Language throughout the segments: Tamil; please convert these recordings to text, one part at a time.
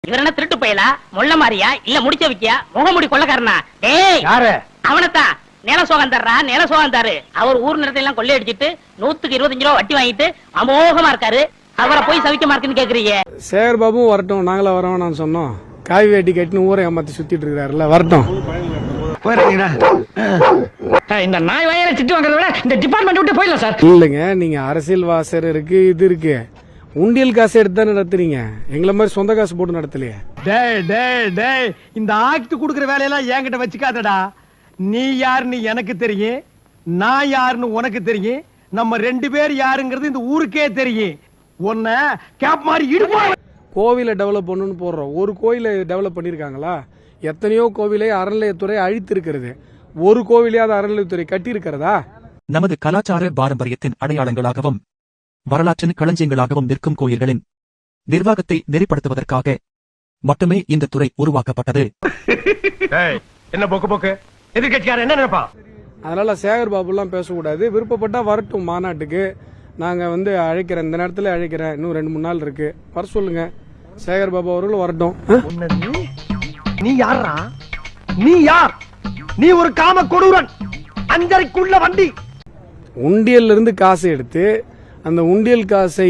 இவர் என்ன திருட்டு பயலா, மொள்ள மாறியா, இல்ல முடிச்ச வைக்கியா, முகமுடி கொள்ளக்காரனா? டேய் யாரு? அவனத்தான் நில சோகம் தர்றா, நில சோகம் தாரு. அவர் ஊர் நிலத்தை எல்லாம் கொள்ளையடிச்சிட்டு 125 ரூபா வட்டி வாங்கிட்டு அமோகமா இருக்காரு. அவரை போய் சவிக்கமா இருக்குன்னு கேக்குறீங்க. சேகர் பாபுவும் வரட்டும், நாங்களா வரோம் நான் சொன்னோம். காய் வேட்டி கட்டின்னு ஊரை ஏமாத்தி சுத்திட்டு இருக்காருல்ல, வரட்டும். இந்த நாய் வயலை திட்டு வாங்குறத விட இந்த டிபார்ட்மெண்ட் விட்டு போயிடலாம் சார். இல்லைங்க, நீங்க அரசியல் வாசர் இருக்கு, இது இருக்கு, உண்டியல் காசு எடுத்து தான் நடத்துறீங்க. எங்களை மாதிரி சொந்த காசு போட்டு நடத்தலையே. டேய் டேய் டேய், இந்த ஆக்ட் குடுக்குற வேலையெல்லாம் என்கிட்ட வச்சுக்காதடா. நீ யாருன்னு எனக்கு தெரியும், நான் யாருன்னு உனக்கு தெரியும், நம்ம 2 பேர் யாருங்கிறது இந்த ஊருக்கே தெரியும். உன்ன கேப் மாதிரி இடுப்பா. கோவிலை டெவலப் பண்ணணும்னு போடுறோம். ஒரு கோயிலை டெவலப் பண்ணிருக்காங்களா? எத்தனையோ கோவிலை அறநிலையத்துறை அழித்து இருக்கிறது. ஒரு கோவிலையாவது அறநிலையத்துறை கட்டி இருக்கிறதா? நமது கலாச்சார பாரம்பரியத்தின் அடையாளங்களாகவும் வரலாற்றின் களஞ்சியங்களாகவும் நிற்கும் கோயில்களின் நிர்வாகத்தை நெறிப்படுத்துவதற்காக மட்டுமே இந்த துறை உருவாக்கப்பட்டது. என்ன போக்கு போக்கு எதிர்கட்சியார் என்ன நினைப்பா? அதனால சேகர் பாபு எல்லாம் பேசக்கூடாது. விருப்பப்பட்டா வரட்டும் மாநாட்டுக்கு. நாங்க அழைக்கிறேன், இந்த நேரத்துல அழைக்கிறேன். இன்னும் 2-3 நாள் இருக்கு, வர சொல்லுங்க. சேகர் பாபு அவர்கள் வரட்டும். நீ யாரா? நீ யார்? நீ ஒரு காம கொடூரன், அஞ்சரைக்குள்ள வண்டி. உண்டியல்ல இருந்து காசை எடுத்து அந்த உண்டியல் காசை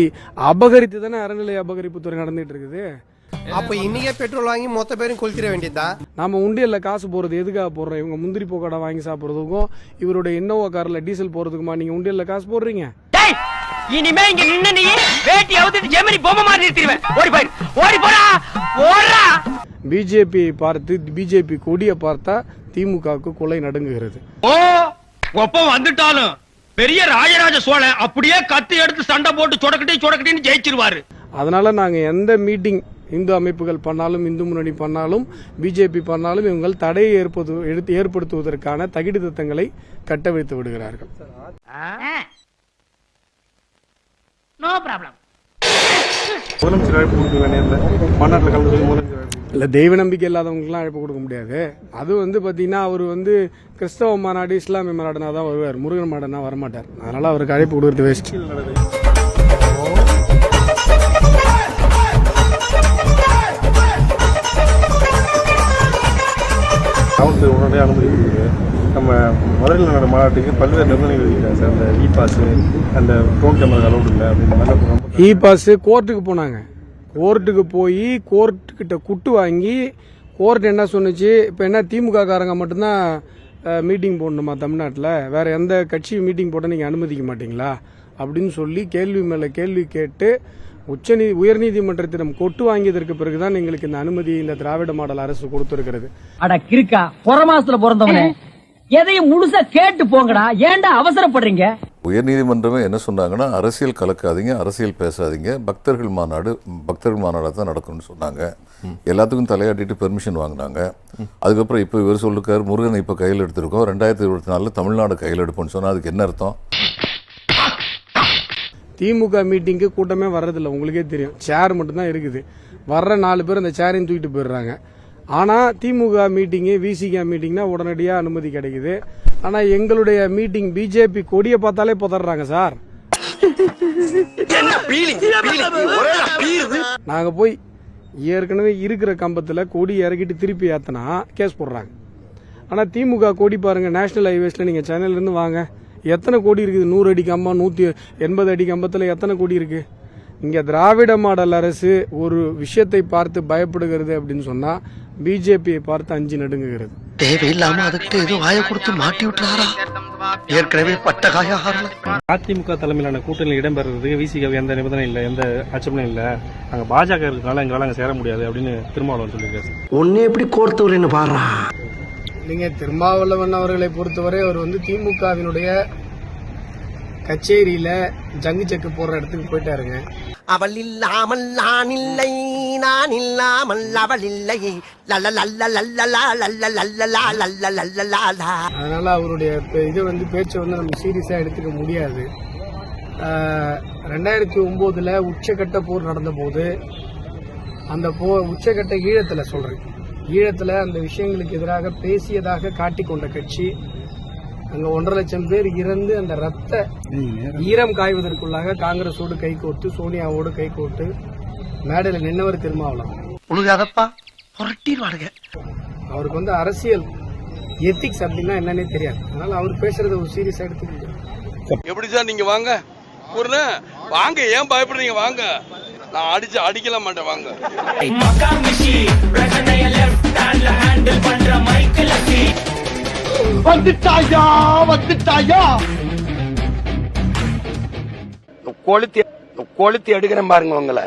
அபகரித்து தானே அறநிலை அபகரிப்பு துறை நடந்துட்டு இருக்குது. அப்ப இன்னைக்கே பெட்ரோல் வாங்கி மொத்த பேரும் கொளுத்திர வேண்டியதா? நாம உண்டியல்ல காசு போறது எதுக்காக போடுறோம்? இவங்க முந்திரி போக்கடா வாங்கி சாப்பிடுறதுக்கும் இவருடைய இன்னோவா கார்ல டீசல் போறதுக்குமா நீங்க உண்டியல்ல காசு போடுறீங்க? இனிமே இங்க நின்னு நீ வேட்டி அவுத்துட்டு ஜெமினி பொம்மை மாதிரி நிறுத்திடுவேன். ஓடி போய் ஓடி போடா, ஓடுறா. பிஜேபி பார்த்து, பிஜேபி கொடியை பார்த்தா திமுகவுக்கு கொலை நடுங்குகிறது. ஓ ஒப்பம் வந்துட்டாலும் பெரிய ராஜராஜ சோழன் அப்படியே கத்தி எடுத்து சண்டை போட்டு சொடக்கட்டின்னு ஜெயிச்சிருவாரு. அதனால நாங்க எந்த மீட்டிங் இந்து அமைப்புகள் பண்ணாலும், இந்து முன்னணி பண்ணாலும், பிஜேபி பண்ணாலும் இவங்க தடையை ஏற்படுத்துவதற்கான தகிடு திட்டங்களை கட்டவிழ்த்து விடுகிறார்கள். No problem. இல்ல, தெய்வ நம்பிக்கை இல்லாதவங்களுக்குலாம் அழைப்பு கொடுக்க முடியாது. அது பாத்தீங்கன்னா அவர் கிறிஸ்தவ மாநாடு, இஸ்லாமிய மாநாடுனா தான் வருவார். முருகன் மாநாடுனா வரமாட்டார். அதனால அவருக்கு அழைப்பு கொடுக்கறது வேஸ்ட். உடனே அனுமதி கொடுக்குது. நம்ம மதுரையில் நடந்த மாநாட்டுக்கு பல்வேறு நிபந்தனைகள் விதிக்கிறாங்க சார். அந்த இ பாஸ், அந்த ட்ரோன் கேமரா அலௌட் இல்லை அப்படின்னு. இ பாஸ் கோர்ட்டுக்கு போனாங்க. கோர்ட்டுக்கு போய் கோர்ட்டுக்கிட்ட குட்டு வாங்கி கோர்ட் என்ன சொன்னுச்சு, இப்போ என்ன திமுக காரங்க மட்டும்தான் மீட்டிங் போடணுமா தமிழ்நாட்டில்? வேற எந்த கட்சி மீட்டிங் போட நீங்கள் அனுமதிக்க மாட்டீங்களா அப்படின்னு சொல்லி கேள்வி மேலே கேள்வி கேட்டு உயர்நீதிமன்றத்திடம் கொட்டு வாங்கியதற்கு பிறகுதான் எங்களுக்கு இந்த அனுமதி இந்த திராவிட மாடல் அரசு கொடுத்திருக்கிறது. அட கிறுக்கா, புறமாசத்துல பிறந்தவனே, எதையும் முழுசா கேட்டு போங்கடா, ஏன்டா அவசரப்படுறீங்க? உயர்நீதிமன்றமே என்ன சொன்னாங்கன்னா, அரசியல் கலக்காதீங்க, அரசியல் பேசாதீங்க, பக்தர்கள் மாநாடு தான் நடக்கும்னு சொன்னாங்க. எல்லாத்துக்கும் தலையாட்டிட்டு பெர்மிஷன் வாங்கினாங்க. அதுக்கப்புறம் இப்போ இவர் சொல்லிருக்காரு, முருகனை இப்போ கையில் எடுத்திருக்கோம், 2024 தமிழ்நாடு கையில் எடுப்போம்னு சொன்னா அதுக்கு என்ன அர்த்தம்? திமுக மீட்டிங்கு கூட்டமே வர்றதில்லை, உங்களுக்கே தெரியும். சேர் மட்டும்தான் இருக்குது. வர்ற 4 பேர் அந்த சேரையும் தூக்கிட்டு போயிடுறாங்க. ஆனா திமுக மீட்டிங்கு, விசிக மீட்டிங்னா உடனடியாக அனுமதி கிடைக்குது. ஆனா எங்களுடைய மீட்டிங் பிஜேபி கொடியை பார்த்தாலே புதறாங்க சார். நாங்க போய் ஏற்கனவே இருக்கிற கம்பத்துல கொடி இறக்கிட்டு திருப்பி ஏத்தனா கேஸ் போடுறாங்க. ஆனா திமுக கொடி பாருங்க, நேஷனல் ஹைவேஸ்ல நீங்க சென்னையில இருந்து வாங்க, எத்தனை கோடி இருக்குது? 100 அடி கம்பம், 180 அடி கம்பத்துல எத்தனை கோடி இருக்கு? இங்க திராவிட மாடல் அரசு ஒரு விஷயத்தை பார்த்து பயப்படுகிறது அப்படின்னு சொன்னா பிஜேபியை பார்த்து அஞ்சு நடுங்குகிறது. தேவையில்லாம அதுக்கு ஏதோ வாயை கொடுத்து மாட்டி விட்டுறாரா? ஏற்கனவே பட்ட காய அதிமுக தலைமையிலான கூட்டணியில் இடம்பெறதுக்கு விசிக எந்த நிபந்தனை இல்லை, எந்த அச்சமும் இல்லை. நாங்க பாஜக இருக்கனால எங்களால அங்க சேர முடியாது அப்படின்னு திருமாவளவன் சொல்லியிருக்காரு. ஒன்னு எப்படி கோர்த்தவர்னு பாடுறா? இல்லைங்க, திருமாவளவன் அவர்களை பொறுத்தவரை அவர் திமுகவினுடைய கச்சேரியில ஜங்கு செக்கு போடுற இடத்துக்கு போயிட்டாருங்க. அவள் இல்லாமல் நான் இல்லை, நான் இல்லாமல் அவள் இல்லை. அதனால அவருடைய பேச்சை நம்ம சீரியஸா எடுத்துக்க முடியாது. 2009 உச்சகட்ட போர் நடந்த போது அந்த உச்சகட்ட ஈழத்துல அந்த விஷயங்களுக்கு எதிராக பேசியதாக காட்டிக்கொண்ட கட்சி அங்க 1.5 லட்சம் பேர் இறந்து அந்த ரத்த ஈரம் காய்வதற்குள்ளாக காங்கிரஸோடு கைகோர்த்து, சோனியாவோடு கைகோர்த்து மேடையில் நின்னவர் திருமாவளவன். உழுகாதப்பா புரட்டிடுவானுங்க. அவருக்கு வந்து அரசியல் எத்திக்ஸ் அப்படின்னா என்னன்னே தெரியாது. அதனால அவர் பேசுறத ஒரு சீரியஸா எடுத்துக்கிட்டு எப்படி சார் நீங்க வாங்க ஒரு வாங்க, ஏன் பயப்படுறீங்க? வாங்க, நான் அடிக்கல மாட்டேன். வாங்க. வந்துட்டாயா வந்துட்டாயா கொளுத்தி எடுக்கிறேன் பாருங்க உங்களை.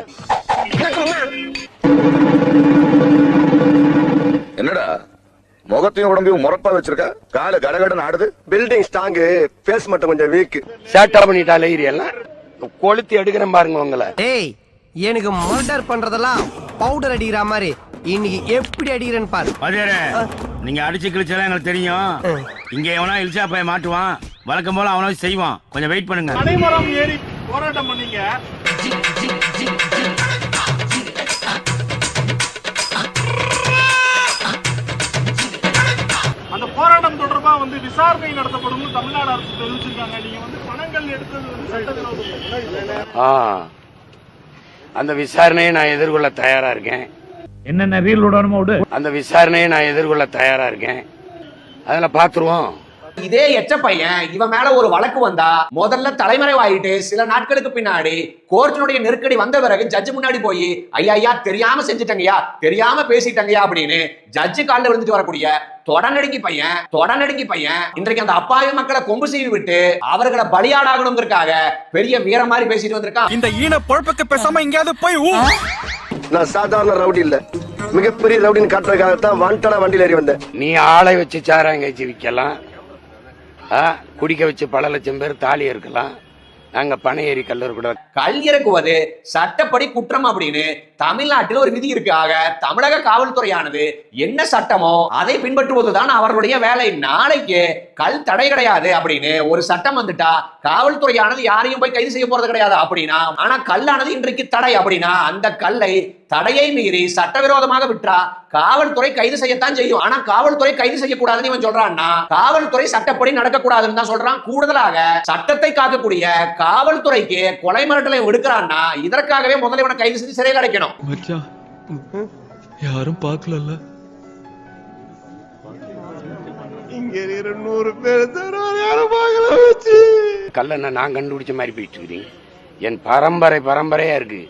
என்னடா முகத்தையும் உடம்பையும் முறப்பா வச்சிருக்க? கால கடகடன் ஆடுது. பில்டிங் ஸ்ட்ராங், பேஸ் மட்டும் கொஞ்சம் வீக். சேட்டா பண்ணிட்டாலே எல்லாம் கொளுத்தி எடுக்கிறேன் பாருங்க உங்களை. ஏய், எனக்கு மர்டர் பண்றதெல்லாம் பவுடர் அடிக்கிற மாதிரி இன்னைக்கு எப்படி அடிக்கிறேன்னு பாரு. நீங்க அடிச்சு கிழிச்சாலும் எங்களுக்கு தெரியும். இங்க எவனா இழிச்சா போய் மாட்டுவான். வழக்கம் போல அவனாவது செய்வான். கொஞ்சம் வெயிட் பண்ணுங்க. அனைவரும் ஏறி போராட்டம் பண்ணீங்க. அந்த போராட்டம் தொடர்பா வந்து விசாரணை நடத்தப்படும் தமிழ்நாடு அரசு தெரிவிச்சிருக்காங்க. நீங்க வந்து பணங்கள் எடுத்தது வந்து சட்டவிரோதம். அந்த விசாரணையை நான் எதிர்கொள்ள தயாரா இருக்கேன். என்னென்ன ரீல் விடணுமோ விடு. அந்த விசாரணையை நான் எதிர்கொள்ள தயாரா இருக்கேன். அதில் பாத்துருவோம். இதே எச்ச பையன் இவன் மேல ஒரு வழக்கு வந்தா முதல்ல தலைமறைவாயிட்டு சில நாட்களுக்கு பின்னாடி கோர்ட்டினுடைய நெருக்கடி வந்த பிறகு ஜட்ஜு முன்னாடி போய் ஐயா தெரியாம செஞ்சுட்டங்கயா, தெரியாம பேசிட்டங்கயா அப்படின்னு ஜட்ஜு காலில் விழுந்துட்டு வரக்கூடிய தொடநடுங்கி பையன் இன்றைக்கு அந்த அப்பாவி மக்களை கொம்பு செய்து விட்டு அவர்களை பலியாடாகணுங்கிறதுக்காக பெரிய வீர மாதிரி பேசிட்டு வந்திருக்கான். இந்த ஈன பொழப்புக்கு பேசாம எங்கேயாவது போய் நான் சாதாரண ரவுடி இல்ல, மிகப்பெரிய ரவுடின்னு காட்டுறதுக்காகத்தான் வாண்டடா வண்டியில் ஏறி வந்தேன். நீ ஆளை வச்சு சாராங்க விற்கலாம், குடிக்க வச்சு பல லட்சம் பேர் தாலி இருக்கலாம். நாங்க பனை ஏறி கல்லூர் கூட கல் இறக்குவது சட்டப்படி குற்றம் அப்படின்னு தமிழ்நாட்டில் ஒரு விதி இருக்காக தமிழக காவல்துறையானது என்ன சட்டமோ அதை பின்பற்றுவதுதான் அவர்களுடைய வேலை. நாளைக்கு கல் தடை கிடையாது அப்படின்னு ஒரு சட்டம் வந்துட்டா காவல்துறையானது யாரையும் போய் கைது செய்ய போறது கிடையாது அப்படின்னா, ஆனா கல்லானது இன்றைக்கு தடை அப்படின்னா அந்த கல்லை தடையை மீறி சட்டவிரோதமாக விட்டா காவல்துறை கைது செய்யத்தான் செய்யும். ஆனா காவல்துறை கைது செய்யக்கூடாதுன்னு இவன் சொல்றான்னா காவல்துறை சட்டப்படி நடக்கக்கூடாதுன்னு தான் சொல்றான். கூடுதலாக சட்டத்தை காக்கக்கூடிய காவல்துறைக்கு கொலை மிரட்டலை விடுக்கிறான்னா இதற்காகவே முதல்ல இவனை கைது செஞ்சு சிறையில் அடைக்கணும். யாரும் பார்க்கல. இங்க 100 பேர் யாரும் பார்க்கல. கல்ல நான் கண்டுபிடிச்ச மாதிரி போயிட்டு இருக்கீங்க. என் பரம்பரையா இருக்கு.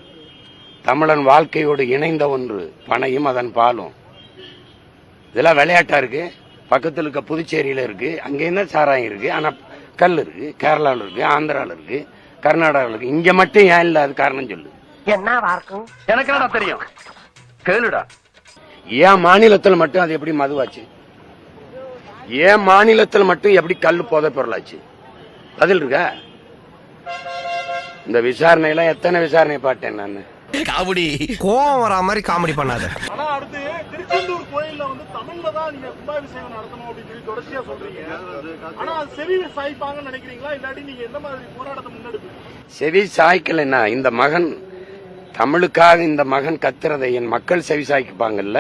தமிழன் வாழ்க்கையோடு இணைந்த ஒன்று பனையும் அதன் பாலும். இதெல்லாம் விளையாட்டா இருக்கு. பக்கத்தில் இருக்க புதுச்சேரியில இருக்கு, அங்க என்ன சாராயம் இருக்கு, ஆனா கல் இருக்கு. கேரளாவில் இருக்கு, ஆந்திராவில் இருக்கு, கர்நாடகாவில் இருக்கு. இங்க மட்டும் ஏன் இல்ல? அது காரணம் சொல்லு. என்ன இருக்கும் எனக்கு என்னடா தெரியும், கேளுடா. ஏன் மாநிலத்தில் மட்டும் அது எப்படி மதுவாச்சு? ஏன் மாநிலத்தில் மட்டும் எப்படி கல் போதை பொருளாச்சு? பதில் இருக்கா? இந்த விசாரணையெல்லாம் எத்தனை விசாரணை பார்த்தேன் நான். காமெடி கோவம் வரா மாதிரி காமெடி பண்ணாத. ஆனா அடுத்து திருச்செந்தூர் கோயில்ல வந்து தமிழ்ல தான் நீங்க கும்பாபிஷேகம் நடத்தணும் அப்படின்னு சொல்லி தொடர்ச்சியா சொல்றீங்க. ஆனா அது செவி சாய்ப்பாங்கன்னு நினைக்கிறீங்களா, இல்லாட்டி நீங்க எந்த மாதிரி போராட்டத்தை முன்னெடுப்பீங்க? செவி சாய்க்கலைன்னா இந்த மகன் தமிழுக்காக இந்த மகன் கத்துறதை என் மக்கள் செவி சாய்ப்பாங்கல்ல,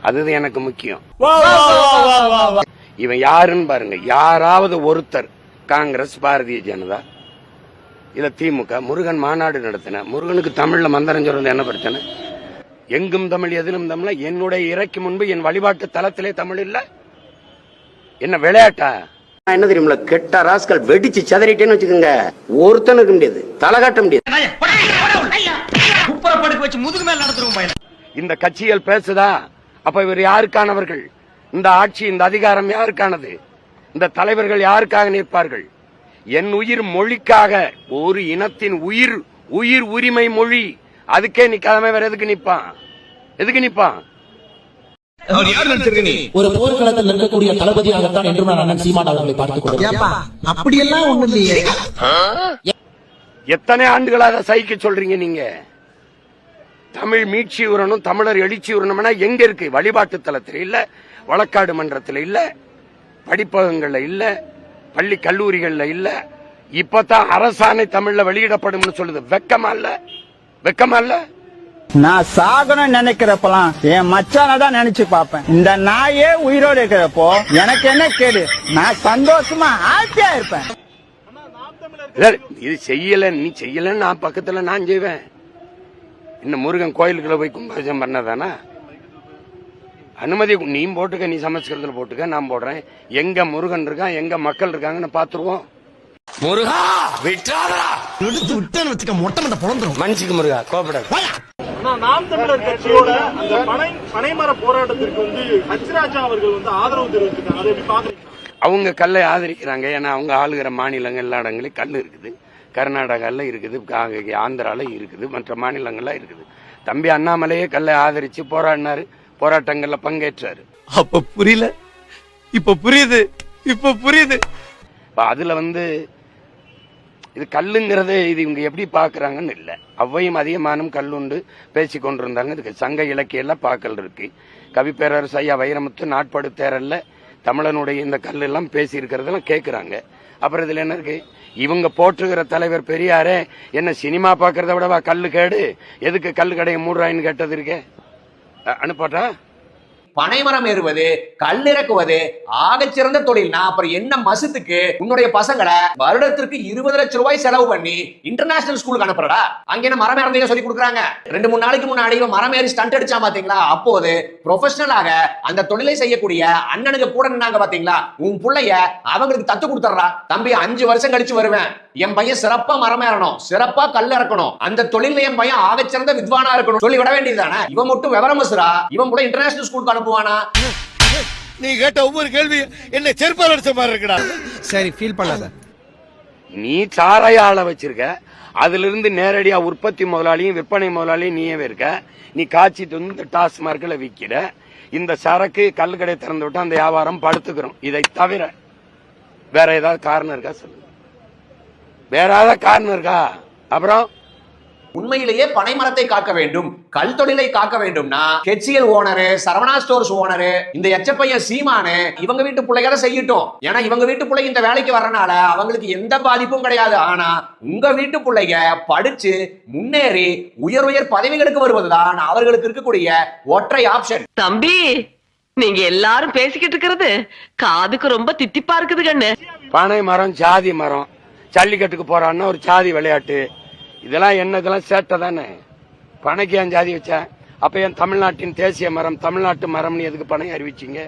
அது எனக்கு முக்கியம். இவன் யாருன்னு பாருங்க. யாராவது ஒருத்தர் காங்கிரஸ், பாரதிய ஜனதா, இல்ல திமுக, முருகன் மாநாடு நடத்தின, முருகனுக்கு தமிழ்ல மந்திரம் சொல்றது என்ன பிரச்சனை? எங்கும் தமிழ் எதிலும் தமிழ். என்னுடைய இறைக்கு முன்பு என் வழிபாட்டு தலத்திலே தமிழ் இல்ல. என்ன விளையாட்டா? என்ன தெரியுமில்ல, கெட்ட ராஸ்கல் வெடிச்சு சதறிட்டேன்னு வச்சுக்கோங்க, ஒருத்தனுக்கு முடியாது, தலை காட்ட முடியாது. இந்த கட்சிகள் பேசுதா? அப்ப இவர் யாருக்கானவர்கள்? இந்த ஆட்சி, இந்த அதிகாரம் யாருக்கானது? இந்த தலைவர்கள் யாருக்காக நிற்பார்கள்? என் உயிர் மொழிக்காக, ஒரு இனத்தின் உயிர் உரிமை மொழி, அதுக்கே நிக்காம வேற எதுக்கு நிப்பான்? ஒரு போர்க்களத்தில் நிற்கக்கூடிய தளபதியாகத்தான் என்று நான் அண்ணன் சீமான் அவர்களை பார்த்துக் கொள்கிறேன். அப்படியெல்லாம் ஒண்ணு இல்லையே. எத்தனை ஆண்டுகளாக சகிக்க சொல்றீங்க நீங்க? தமிழ் மீட்சி உரணும், தமிழர் எழுச்சி உரணும்னா எங்க இருக்கு? வழிபாட்டு தலத்தில் இல்ல, வழக்காடு மன்றத்தில் இல்ல, படிப்பகங்கள்ல இல்ல, பள்ளி கல்லூரிகள்ல இல்ல. இப்பதான் அரசாணை தமிழ்ல வெளியிடப்படும் சொல்லுது. வெக்கமா இல்ல? நான் சாகணும்னு நினைக்கிறப்பலாம் என் மச்சான தான் நினைச்சு பாப்பேன். இந்த நாயே உயிரோடு இருக்கிறப்போ எனக்கு என்ன கேடு? நான் சந்தோஷமா ஹாப்பியா இருப்பேன். இது செய்யல, நீ செய்யல, நான் பக்கத்துல நான் செய்வேன். இன்னும் முருகன் கோயிலுக்குள்ள போய் கும்பாபிஷேகம் பண்ணதானா? அனுமதி நீ போட்டுக்க, நீ சமைச்சுக்கிறதுல போட்டுக்க, நான் போடுறேன். எங்க முருகன் இருக்கான், எங்க மக்கள் இருக்காங்கன்னு பாத்துருவோம். முருகா விட்டாதா விட்டேன்னு வச்சுக்க மொட்டை மட்ட பொழந்துரும். மனுஷிக்கு முருகா கோபப்படாது. நாம் தமிழர் கட்சியோட அந்த பனைமர போராட்டத்திற்கு வந்து ஹச்ராஜா அவர்கள் வந்து ஆதரவு தெரிவிச்சிருக்காங்க. அதை எப்படி பாக்குறீங்க? அவங்க கல்லை ஆதரிக்கிறாங்க. ஏன்னா அவங்க ஆளுகிற மாநிலங்கள் எல்லா இடங்களையும் கல் இருக்குது. கர்நாடகாவில் இருக்குது, ஆந்திரால இருக்குது, மற்ற மாநிலங்கள்ல இருக்குது. தம்பி அண்ணாமலையே கல்லை ஆதரிச்சு போராடினாரு, போராட்டங்கள்ல பங்கேற்றாரு. அப்ப புரியல, இப்ப புரியுது, இப்ப புரியுது. அதுல வந்து இது கல்லுங்கிறது இது இவங்க எப்படி பாக்குறாங்கன்னு இல்ல. அவ்வையும் அதிகமானும் கல்லுண்டு பேசி கொண்டிருந்தாங்க. இதுக்கு சங்க இலக்கிய எல்லாம் பாக்கல் இருக்கு. கவி பேரரசு ஐயா வைரமுத்து நாட்படு தேரல்ல தமிழனுடைய இந்த கல் எல்லாம் பேசி இருக்கிறதெல்லாம் கேட்கிறாங்க. அப்புறம் இதுல என்ன இருக்கு? இவங்க போற்றுகிற தலைவர் பெரியாரே என்ன சினிமா பாக்குறத விடவா கல்லு கேடு, எதுக்கு கல்லு கடையை மூடுறாயின்னு கேட்டது இருக்கே. அனுப்பாட்டா பனைமரம் ஏறுவது, கல்லிறக்குவது ஆகச்சிறந்த தொழில்னா அப்புறம் என்ன மசத்துக்கு உன்னுடைய பசங்களை வருடத்திற்கு 20 லட்சம் ரூபாய் செலவு பண்ணி இன்டர்நேஷனல் ஸ்கூலுக்கு அனுப்புறடா? அங்க என்ன மரம் ஏறதையும் சொல்லி கொடுக்குறாங்க. 2-3 நாளைக்கு முன்னாடி மரம் ஏறி ஸ்டண்ட் அடிச்சா பாத்தீங்களா? அப்போது ப்ரொஃபஷனலாக அந்த தொழிலை செய்யக்கூடிய அண்ணனுக்கு கூட நின்னாங்க பாத்தீங்களா? உன் பிள்ளைய அவங்களுக்கு தத்து கொடுத்துறா. தம்பி 5 வருஷம் கழிச்சு வருவேன், என் பையன் சிறப்பா மரம் ஏறணும், சிறப்பா கல் இறக்கணும், அந்த தொழில என் பையன் ஆகச்சிறந்த வித்வானா இருக்கணும் சொல்லி விட வேண்டியதுதானே? இவன் மட்டும் விவரமசுரா, இவன் கூட இன்டர்நேஷனல் ஸ்கூலுக்கு அனுப்புவானா? நீ கேட்ட ஒவ்வொரு கேள்வி என்ன செருப்பால் அடிச்ச மாதிரி இருக்குடா. சரி, ஃபீல் பண்ணாத. நீ சாராய ஆள வச்சிருக்க, அதுல இருந்து நேரடியா உற்பத்தி முதலாளியும் விற்பனை முதலாளியும் நீயே இருக்க. நீ காய்ச்சிட்டு வந்து டாஸ்மார்க்ல விக்கிற. இந்த சரக்கு கல் கடை திறந்து விட்டு அந்த வியாபாரம் படுத்துக்கிறோம். இதை தவிர வேற ஏதாவது காரணம் இருக்கா சொல்லு? வேற ஏதாவது காரணம் இருக்கா? அப்புறம் உண்மையிலேயே பனைமரத்தை காக்க வேண்டும், கல் தொழிலை காக்க வேண்டும்னா HCL owner, Saravana stores owner, இந்த எச்சப்பையன் சீமானு இவங்க வீட்டு பிள்ளைகளை செய்யட்டும். ஏன்னா இவங்க வீட்டு பிள்ளைங்க இந்த வேலைக்கு வரனால அவங்களுக்கு எந்த பாதிப்பும் கிடையாது. ஆனா உங்க வீட்டு பிள்ளைங்க படிச்சு முன்னேறி உயர் பதவிகளுக்கு வருவதுதான் அவர்களுக்கு இருக்கக்கூடிய ஒற்றை ஆப்ஷன். தம்பி, நீங்க எல்லாரும் பேசிக்கிட்டு இருக்கிறது காதுக்கு ரொம்ப தித்திப்பா இருக்குது கண்ணு. பனை மரம், ஜாதி மரம், ஜல்லிக்கட்டுக்கு போறான்னா ஒரு ஜாதி விளையாட்டு, இதெல்லாம் என்ன? இதெல்லாம் சேட்டை தானே. பனைக்கு ஏன் ஜாதி வச்சா? அப்ப ஏன் தமிழ்நாட்டின் தேசிய மரம் தமிழ்நாட்டு மரம்னு எதுக்கு பனை அறிவிச்சிங்க?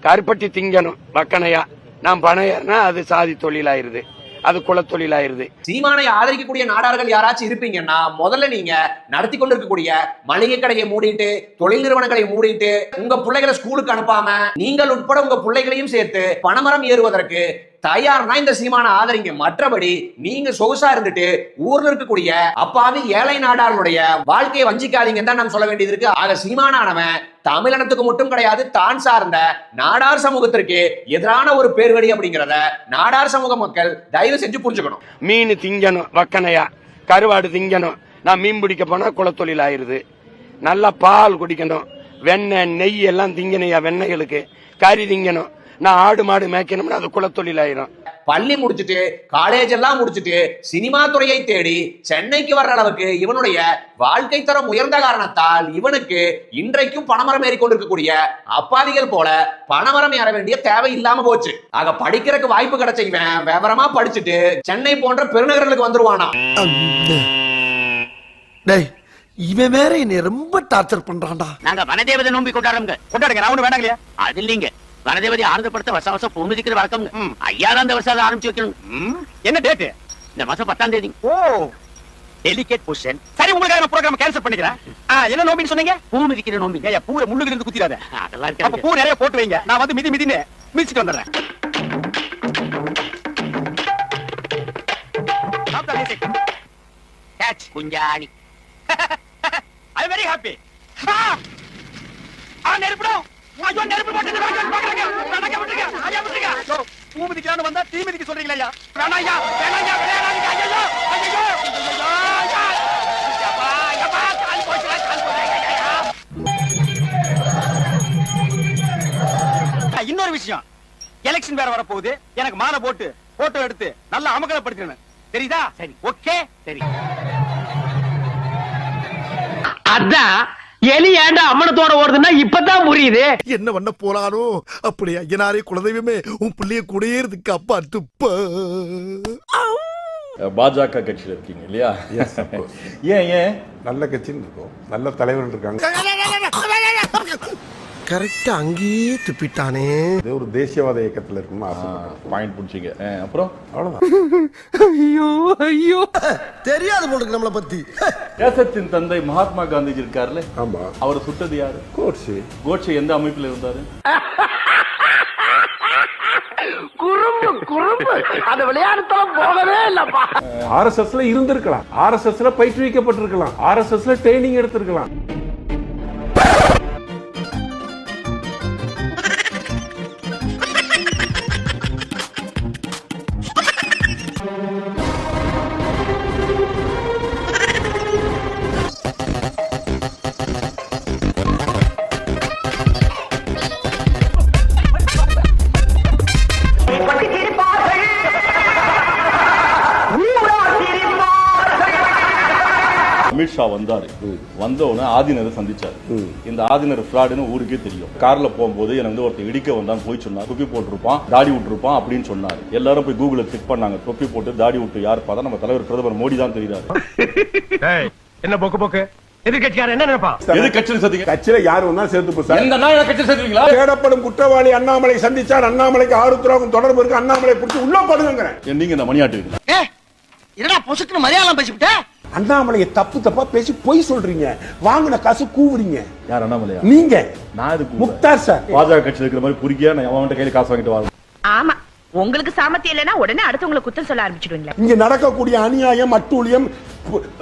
கருப்பட்டி திங்கணும் வக்கனையா. நான் பனையர்னா அது சாதி தொழிலாயிருது, அது குலத்தொழிலாயிருது. சீமானை ஆதரிக்கக்கூடிய நாடார்கள் யாராச்சும் இருப்பீங்கன்னா முதல்ல நீங்க நடத்தி கொண்டிருக்கக்கூடிய மளிகை கடையை மூடிட்டு, தொழில் நிறுவனங்களை மூடிட்டு, உங்க பிள்ளைகளை ஸ்கூலுக்கு அனுப்பாம நீங்கள் உட்பட உங்க பிள்ளைகளையும் சேர்த்து பனைமரம் ஏறுவதற்கு தயார்னா இந்த சீமான ஆதரிங்க. மற்றபடி நீங்க சொகுசா இருந்துட்டு ஊர்ல இருக்கக்கூடிய அப்பாவி ஏழை நாடாளுடைய வாழ்க்கையை வஞ்சிக்காதீங்கன்னு தான் நம்ம சொல்ல வேண்டியது இருக்கு. ஆக சீமானவன் தமிழினத்துக்கு மட்டும் கிடையாது, தான் சார்ந்த நாடார் சமூகத்திற்கு எதிரான ஒரு பேர்வழி அப்படிங்கிறத நாடார் சமூக மக்கள் தயவு செஞ்சு புரிஞ்சுக்கணும். மீன் திங்கணும் வக்கனையா, கருவாடு திங்கணும். நான் மீன் பிடிக்க போனா குலத்தொழில் ஆயிருது. நல்லா பால் குடிக்கணும், வெண்ணெய் நெய் எல்லாம் திங்கணையா வெண்ணெய்களுக்கு. கறி திங்கணும். நான் ஆடு மாடு மேய்க்கணும்னா அது குலத்தொழில் ஆயிரும். பள்ளி முடிச்சுட்டு காலேஜ் எல்லாம் முடிச்சுட்டு சினிமா துறையை தேடி சென்னைக்கு வர்ற அளவுக்கு இவனுடைய வாழ்க்கை தரம் உயர்ந்த காரணத்தால் இவனுக்கு இன்றைக்கும் பனைமரம் ஏறி கொண்டிருக்கக்கூடிய அப்பாவிகள் போல பனைமரம் ஏற வேண்டிய தேவை இல்லாம போச்சு. ஆக படிக்கிறதுக்கு வாய்ப்பு கிடைச்ச இவன் விவரமா படிச்சுட்டு சென்னை போன்ற பெருநகர்களுக்கு வந்துருவானா? இவன் வேற என்னை ரொம்ப டார்ச்சர் பண்றான்டா. நாங்க வனதேவதை நோம்பி கொண்டாடுங்க. நான் ஒண்ணு வேண்டாம் இல்லையா? அது இல்லீங்க. வனதேவதை ஆனந்தப்படுத்த வருஷம் பூமி திக்கிற வழக்கம். ஐயா தான் இந்த வருஷம் ஆரம்பிச்சு வைக்கணும். என்ன டேட்? இந்த மாசம் 10ஆம் தேதி. ஓ, டெலிகேட் பொசிஷன். சரி, உங்களுக்கு நான் ப்ரோகிராம் கேன்சல் பண்ணிக்கிறேன். என்ன நோம்பின்னு சொன்னீங்க? பூமி திக்கிற நோம்பி. ஏய், பூர முள்ளுக்கு இருந்து குத்திராத. அதெல்லாம் இருக்கு. அப்ப பூ நிறைய போட்டு வைங்க. நான் வந்து மிதின்னு மிதிச்சிட்டு வந்துறேன். Stop the music. கேட்ச் குஞ்சாணி. I very happy. நெருப்புடா. ஐயோ, நெருப்பு போட்டு பாக்குறீங்க. நடக்க விட்டுருங்க. ஐயா விட்டுருங்க. யோ, பூ மிதிக்கலாம்னு வந்தா தீ மிதிக்க சொல்றீங்களா ஐயா? வேணாயா, விளையாடாதீங்க. ஐயோ, ஐயோ, ஐயா. யப்பா, கால் போச்சுடா, கால் போச்சுடா. இன்னொரு விஷயம், எலெக்ஷன் வேற வர போகுது. எனக்கு மாலை போட்டு போட்டோ எடுத்து நல்லா அமகலப்படுத்தினேன். தெரியுதா? சரி, ஓகே, சரி. அதான் எலி ஏண்டா அம்மனத்தோட ஓடுதுன்னா இப்பதான் புரியுது. என்ன பண்ண போறானோ அப்படி. ஐயனாரே குலதெய்வமே, உன் பிள்ளைய குடியேறதுக்கு அப்பா துப்ப. பாஜக கட்சியில் இருக்கீங்க இல்லையா? ஏன் நல்ல கட்சின்னு இருக்கும், நல்ல தலைவர்கள் இருக்காங்க. கரெக்டா அங்கேயே துப்பிட்டானே. இது ஒரு தேசியவாத இயக்கத்துல இருக்குன்னு ஆசை. பாயிண்ட் பிடிச்சிங்க. அப்புறம் அவ்வளவுதான். ஐயோ ஐயோ தெரியாது போல நம்மளை பத்தி. தேசத்தின் தந்தை மகாத்மா காந்திஜி இருக்காருல்ல, ஆமா, அவர் சுட்டது யாரு? கோட்ஸே. கோட்சே எந்த அமைப்பில் இருந்தாரு? குறும்பு அந்த விளையாட்டுல போகவே இல்லப்பா. ஆர்எஸ்எஸ்ல இருந்திருக்கலாம், ஆர்எஸ்எஸ்ல பயிற்றுவிக்கப்பட்டிருக்கலாம், ஆர்எஸ்எஸ்ல ட்ரைனிங் எடுத்திருக்கலாம். அமித்ஷா வந்தாரு, வந்த உடனே ஆதினரை சந்திச்சாரு. இந்த ஆதினர் ஃப்ராடுன்னு ஊருக்கே தெரியும். கார்ல போகும்போது எனக்கு ஒருத்தர் இடிக்க வந்தான்னு போய் சொன்னார். தொப்பி போட்டிருப்பான், தாடி விட்டுருப்பான் அப்படின்னு சொன்னாரு. எல்லாரும் போய் கூகுள்ல செக் பண்ணாங்க. தொப்பி போட்டு தாடி விட்டு யார் பார்த்தா நம்ம தலைவர் பிரதமர் மோடி தான் தெரியுறாரு. என்ன போக்கு போக்கு எதிர்கட்சியார் என்ன நினைப்பா? எதிர்கட்சியில சந்திக்க கட்சியில யாரு வந்தா சேர்த்து போ சார். இந்த நாய் கட்சி சேர்த்துவீங்களா? தேடப்படும் குற்றவாளி அண்ணாமலை சந்திச்சார். அண்ணாமலைக்கு ஆருத்ராவுக்கும் தொடர்பு இருக்கு. அண்ணாமலை பிடிச்சி உள்ள போடுங்க. நீங்க இந்த மணியாட்டுவீங்களா? என்னடா பொசுக்குன்னு மலையாளம் பேசிவிட்ட? அண்ணாமலையை தப்பு தப்பா பேசி பொய் சொல்றீங்க. வாங்கின காசு கூவுறீங்க. யார் அண்ணாமலையா? நீங்க. நான் இதுக்கு முக்தார் சார் பாஜக கட்சியில் இருக்கிற மாதிரி புரிக்கியா? நான் அவன்கிட்ட கையில காசு வாங்கிட்டு வரேன். ஆமா, உங்களுக்கு சாமர்த்தியம் இல்லைன்னா உடனே அடுத்தவங்களை குத்தம் சொல்ல ஆரம்பிச்சிடுவீங்களா? இங்க நடக்கக்கூடிய அநியாயம், அட்டூழியம்,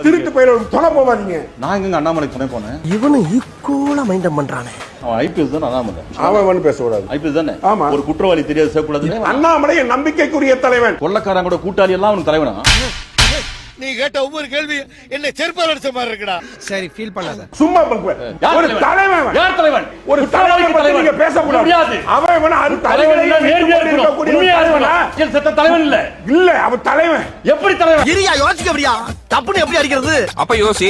திருட்டு பயிரோட தொலை போவாதீங்க. நான் எங்க அண்ணாமலை துணை போனேன்? இவனு ஈக்குவலா மைண்டம் பண்றானே. அவன் ஐபிஎஸ் தான் அண்ணாமலை. அவன் பேசக்கூடாது. ஐபிஎஸ் தானே? ஆமா. ஒரு குற்றவாளி தெரியாது சேர்க்கூடாது. அண்ணாமலை நம்பிக்கைக்குரிய தலைவன். கொள்ளக்காரன் கூட கூட்டாளி எல்லாம் அவனுக்கு தலைவனா? நீ கேட்ட ஒவ்வொரு கேள்வி என்ன செருப்பால் அடிச்ச மாதிரி இருக்குடா. சரி ஃபீல் பண்ணாத. சும்மா ஒரு தலைவன். யார் தலைவன்? ஒரு தலைவன் பத்தி நீங்க பேசக்கூடாது. அவன் அது தலைவன் செத்த தலைவன் இல்ல. இல்ல அவன் தலைவன். எப்படி தலைவன்? இரியா யோசிக்க அப்படியா? தப்புன்னு எப்படி அடிக்கிறது? அப்ப யோசி.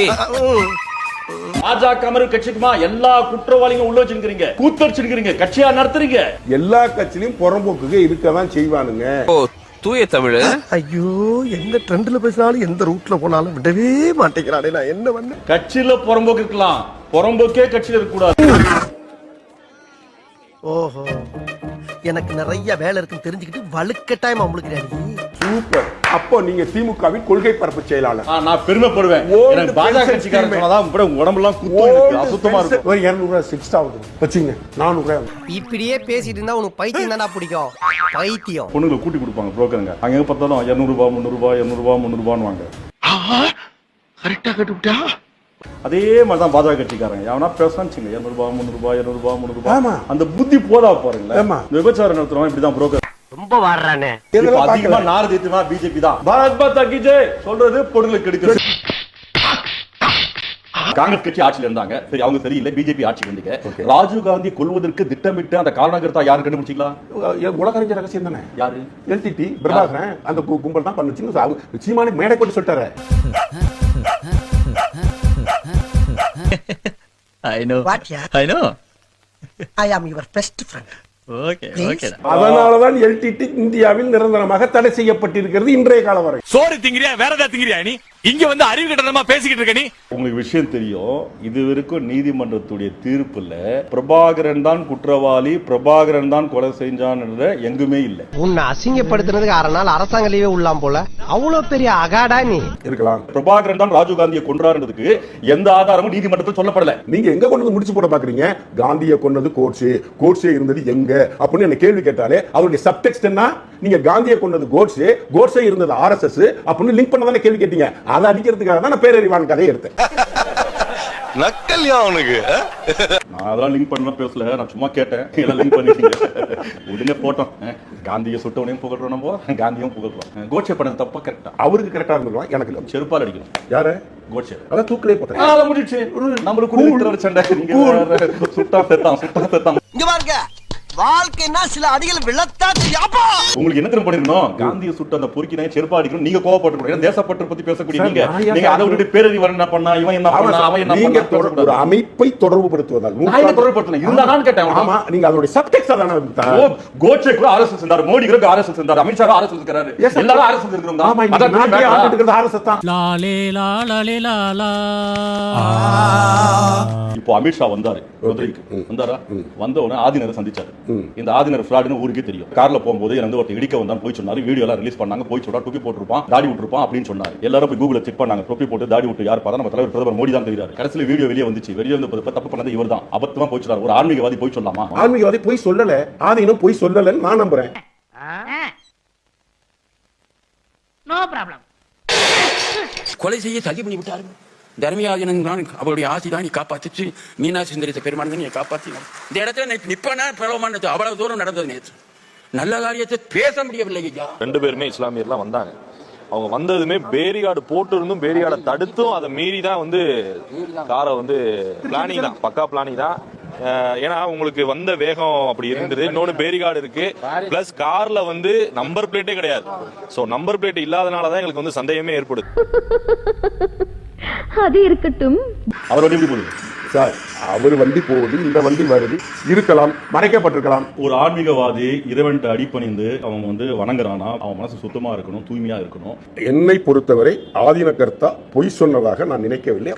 பாஜக அமர்வு கட்சிக்குமா எல்லா குற்றவாளிகளும் உள்ள வச்சிருக்கீங்க, கூத்தடிச்சிருக்கீங்க, கட்சியா நடத்துறீங்க. எல்லா கட்சியிலும் புறம்போக்குக்கு இருக்கதான் செய்வானுங்க. தூய தமிழ். ஐயோ எந்த ட்ரெண்ட்ல பேசினாலும் எந்த ரூட்ல போனாலும் விடவே மாட்டேங்கிறானே. நான் என்ன பண்ண? கட்சியில புறம்போக்கு இருக்கலாம், புறம்போக்கே கட்சியில இருக்க கூடாது. ஓஹோ, எனக்கு நிறைய வேலை இருக்குன்னு தெரிஞ்சுக்கிட்டு வலுக்கட்டாயமா உங்களுக்கு. சூப்பர். அப்போ நீங்க திமுகவின் கொள்கை பரப்பு செயலாளர். நான் பெருமைப்படுவேன். எனக்கு பாஜக கட்சிக்காரன் சொன்னதான் உடம்பெல்லாம் குத்தும், எனக்கு அசுத்தமா இருக்கும். ஒரு 200 ரூபாய் 6 ஆகுது வச்சுங்க. 400 ரூபாய். இப்படியே பேசிட்டு இருந்தா உனக்கு பைத்தியம் தானா பிடிக்கும்? பைத்தியம். பொண்ணுங்களை கூட்டி கொடுப்பாங்க புரோக்கருங்க. அங்க பார்த்தாலும் 200 ரூபாய் 300 ரூபாய் 200 ரூபாய் 300 ரூபான்னு வாங்க. கரெக்டா கட்டுவிட்டா? அதே மாதிரிதான் பாஜக கட்சிக்காரங்க. எவனா பேசணும் 200 ரூபாய் 300 ரூபாய் 200 ரூபாய் 300 ரூபாய். ஆமா. அந்த புத்தி போதா பாருங்களேன். விபச்சாரம் நடத்துறவன் இப்படிதான் புரோக்கர். ரொம்ப வாடுறானே. அதிகமா நாரதீத்துமா பிஜேபி தான். பாரத் மாதா கி ஜெய் சொல்றது பொருளுக்கு எடுக்கிறது. காங்கிரஸ் கட்சி ஆட்சியில் இருந்தாங்க. சரி, அவங்க சரியில்லை, பிஜேபி ஆட்சிக்கு வந்தீங்க. ராஜீவ் காந்தி கொல்வதற்கு திட்டமிட்டு அந்த காரணகர்த்தா யாரு கண்டுபிடிச்சிங்களா? உலகறிஞர் ரகசியம் தானே. யாரு? எல்டிடி பிரபாகரன் அந்த கும்பல் தான் பண்ணுச்சு. சீமானி மேடை போட்டு சொல்லிட்டாரு. I know. What, yeah? I know. I am your best friend. Okay, okay. அதனாலதான் எல்டிடி இந்தியாவில் நிரந்தரமாக தடை செய்யப்பட்டிருக்கிறது இன்றைய காலம் வரை. சோறு திங்கிறியா வேற ஏதாவது திங்கிறியா? நீ இங்க வந்து அறிவு கட்டணமா பேசிக்கிட்டு இருக்க. நீ உங்களுக்கு விஷயம் தெரியும். இது வரைக்கும் நீதிமன்றத்துடைய தீர்ப்புல பிரபாகரன் தான் குற்றவாளி, பிரபாகரன் தான் கொலை செஞ்சான் எங்குமே இல்ல. உன்னை அசிங்கப்படுத்துறதுக்கு 6 நாள் அரசாங்க லீவே உள்ளாம் போல. அவ்வளவு பெரிய அகாடா நீ இருக்கலாம். பிரபாகரன் தான் ராஜீவ் காந்தியை கொன்றாருன்றதுக்கு எந்த ஆதாரமும் நீதிமன்றத்தில் சொல்லப்படல. நீங்க எங்க கொண்டு முடிச்சு போட பாக்குறீங்க? காந்தியை கொன்னது கோட்ஸே, கோட்ஸே இருந்தது எங்க அப்படின்னு என்ன கேள்வி கேட்டாலே அவருடைய சப்டெக்ஸ்ட் என்ன? நீங்க காந்தியை கொண்டது கோட்ஸே, கோட்ஸே இருந்தது ஆர்எஸ்எஸ் அப்படின்னு லிங்க் பண்ணதானே கேள்வி கேட்டீங்க. அதை அடிக்கிறதுக்காக தான் நான் பேரறிவான் கதையை எடுத்தேன். நக்கல்யா அவனுக்கு. நான் அதெல்லாம் லிங்க் பண்ண பேசல, நான் சும்மா கேட்டேன். இதெல்லாம் லிங்க் பண்ணிட்டீங்க. உடனே போட்டோம். காந்தியை சுட்டவனையும் புகழ்றோம், நம்ம காந்தியும் புகழ்றோம். கோட்ஸே பண்ணது தப்பா கரெக்டா? அவருக்கு கரெக்டா இருந்திருக்கலாம், எனக்கு இல்லை. செருப்பால் அடிக்கணும். யாரு? கோட்ஸே. அதான் தூக்கிலே போட்டேன். அத முடிச்சு நம்மளுக்கு சண்டை. சுட்டா செத்தான், சுட்டா செத்தான். இங்க பாருங்க, வாழ்க்கைனா சில அடிகள் விழத்தா தெரியாப்பா. உங்களுக்கு என்ன தெரியும் பண்ணிருக்கணும்? காந்தியை சுட்டு அந்த பொறுக்கினை செருப்பா அடிக்கணும். நீங்க கோவப்பட்டு கூட தேசப்பற்று பத்தி பேசக்கூடிய நீங்க அதை விட்டு பேரறிவாளன் என்ன பண்ணா, இவன் என்ன பண்ணா, அவன் என்ன பண்ணா, ஒரு அமைப்பை தொடர்புபடுத்துவதால் தொடர்புபடுத்தல இருந்தா நான் கேட்டேன். ஆமா, நீங்க அதோட சப்டெக்ட் அதான. கோட்சே கூட ஆர்எஸ்எஸ் இருந்தார், மோடி கூட ஆர்எஸ்எஸ் இருந்தார், அமித் ஷா ஆர்எஸ்எஸ் இருக்காரு, எல்லாரும் ஆர்எஸ்எஸ் இருக்கிறோம். ஆமா, அத நாட்டை ஆண்டுகிறது ஆர்எஸ்எஸ் தான். லாலே லாலே லாலா. இப்போ அமித்ஷா வந்தாரு மதுரைக்கு வந்தாரா, வந்த உடனே ஆதினரை சந்திச்சாரு. இந்த ஆதினர் ஃப்ராடுன்னு ஊருக்கே தெரியும். கார்ல போகும்போது எனக்கு ஒருத்தர் இடிக்க வந்தான்னு போய் சொன்னாரு. வீடியோ எல்லாம் ரிலீஸ் பண்ணாங்க. போய் சொல்றா டொப்பி போட்டுருப்பான், தாடி விட்டுருப்பான் அப்படின்னு சொன்னாரு. எல்லாரும் போய் கூகுள்ல செக் பண்ணாங்க. டொப்பி போட்டு தாடி விட்டு யார் பார்த்தா நம்ம தலைவர் பிரதமர் மோடி தான் தெரியாது. கடைசியில் வீடியோ வெளியே வந்துச்சு. வெளியே வந்து தப்பு பண்ணது இவர் தான். அபத்தமா போய் சொன்னாரு. ஒரு ஆன்மீகவாதி போய் சொல்லலாமா? ஆன்மீகவாதி போய் சொல்லல, ஆதீனம் போய் சொல்லலன்னு நான் நம்புறேன். No problem. கொலை செய்ய தள்ளி பண்ணி விட்டாரு. தர்மியாஜனன் அவருடைய ஆசி தான் நீ காப்பாத்திச்சு. மீனாட்சி சுந்தரத்தை பெருமாள் தான் நீ காப்பாத்தி. இந்த இடத்துல நிப்பனா பிரபலமான அவ்வளவு தூரம் நடந்தது. நேற்று நல்ல காரியத்தை பேச முடியவில்லை. 2 பேருமே இஸ்லாமியர்லாம் வந்தாங்க. அவங்க வந்ததுமே பேரிகார்டு போட்டு இருந்தும் பேரிகார்டை தடுத்தும் அதை மீறி தான் வந்து காரை வந்து பிளானிங் தான், பக்கா பிளானிங் தான். ஏன்னா உங்களுக்கு வந்த வேகம் அப்படி இருந்தது. இன்னொன்னு பேரிகார்டு இருக்கு, பிளஸ் கார்ல வந்து நம்பர் பிளேட்டே கிடையாது. சோ நம்பர் பிளேட் இல்லாதனாலதான் எங்களுக்கு வந்து சந்தேகமே ஏற்படுது. அது இருக்கட்டும். அவர் வண்டி எப்படி போகுது சார்? அவர் வண்டி போகுது, இந்த வண்டி வருது, இருக்கலாம், மறைக்கப்பட்டிருக்கலாம். ஒரு ஆன்மீகவாதி இறைவன்ட்ட அடிபணிந்து அவன் வந்து வணங்குறானா, அவன் மனசு சுத்தமா இருக்கணும், தூய்மையா இருக்கணும். என்னை பொறுத்தவரை ஆதீன கர்த்தா பொய் சொன்னதாக நான் நினைக்கவில்லை.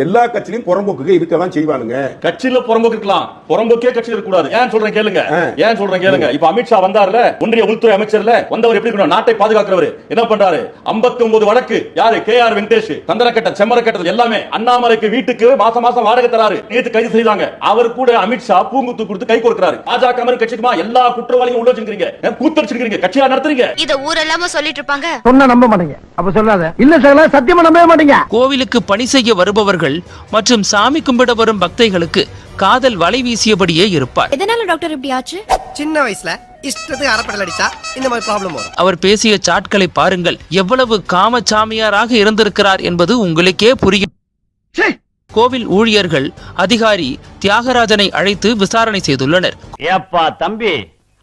எல்லா கட்சியிலும் புறம்போக்கு இருக்கதான் செய்வானுங்க. கட்சியில புறம்போக்கு இருக்கலாம், புறம்போக்கே கட்சியில் இருக்க கூடாது. ஏன் சொல்றேன் கேளுங்க, ஏன் சொல்றேன் கேளுங்க. இப்ப அமித்ஷா வந்தார்ல, ஒன்றிய உள்துறை அமைச்சர்ல வந்தவர் எப்படி இருக்கணும்? நாட்டை பாதுகாக்கிறவர் என்ன பண்றாரு? 59 வழக்கு யாரு? KR வெங்கடேஷ், தந்தரக்கட்ட செம்மரக்கட்டது எல்லாமே. அண்ணாமலைக்கு வீட்டுக்கு மாசம் மாசம் வாடகை தராரு. நேற்று கைது செய்தாங்க. அவர் கூட அமித்ஷா பூங்குத்து கொடுத்து கை கொடுக்கிறாரு. பாஜக மாதிரி கட்சிக்குமா எல்லா குற்றவாளியும் உள்ள வச்சிருக்கீங்க, கூத்தடிச்சிருக்கீங்க, கட்சியா நடத்துறீங்க. இத ஊரெல்லாம சொல்லிட்டு இருப்பாங்க. சொன்னா நம்ப மாட்டீங்க. அப்ப சொல்லாத. இல்ல சார், சத்தியமா நம்பவே மாட்டீங்க. கோவிலுக்கு பணி செய்ய வருபவர்கள் மற்றும் சாமி கும்பிட வரும் பக்தைகளுக்கு காதல் வலை வீசியபடியே இருப்பார். எதனால டாக்டர் இப்படி ஆச்சு? சின்ன வயசுல இஷ்டத்துக்கு அரைப்படல் அடிச்சா இந்த மாதிரி ப்ராப்ளம் வரும். அவர் பேசிய சாட்களை பாருங்கள். எவ்வளவு காமச்சாமியாராக இருந்திருக்கிறார் என்பது உங்களுக்கே புரியும். கோவில் ஊழியர்கள் அதிகாரி தியாகராஜனை அழைத்து விசாரணை செய்துள்ளனர். ஏப்பா தம்பி,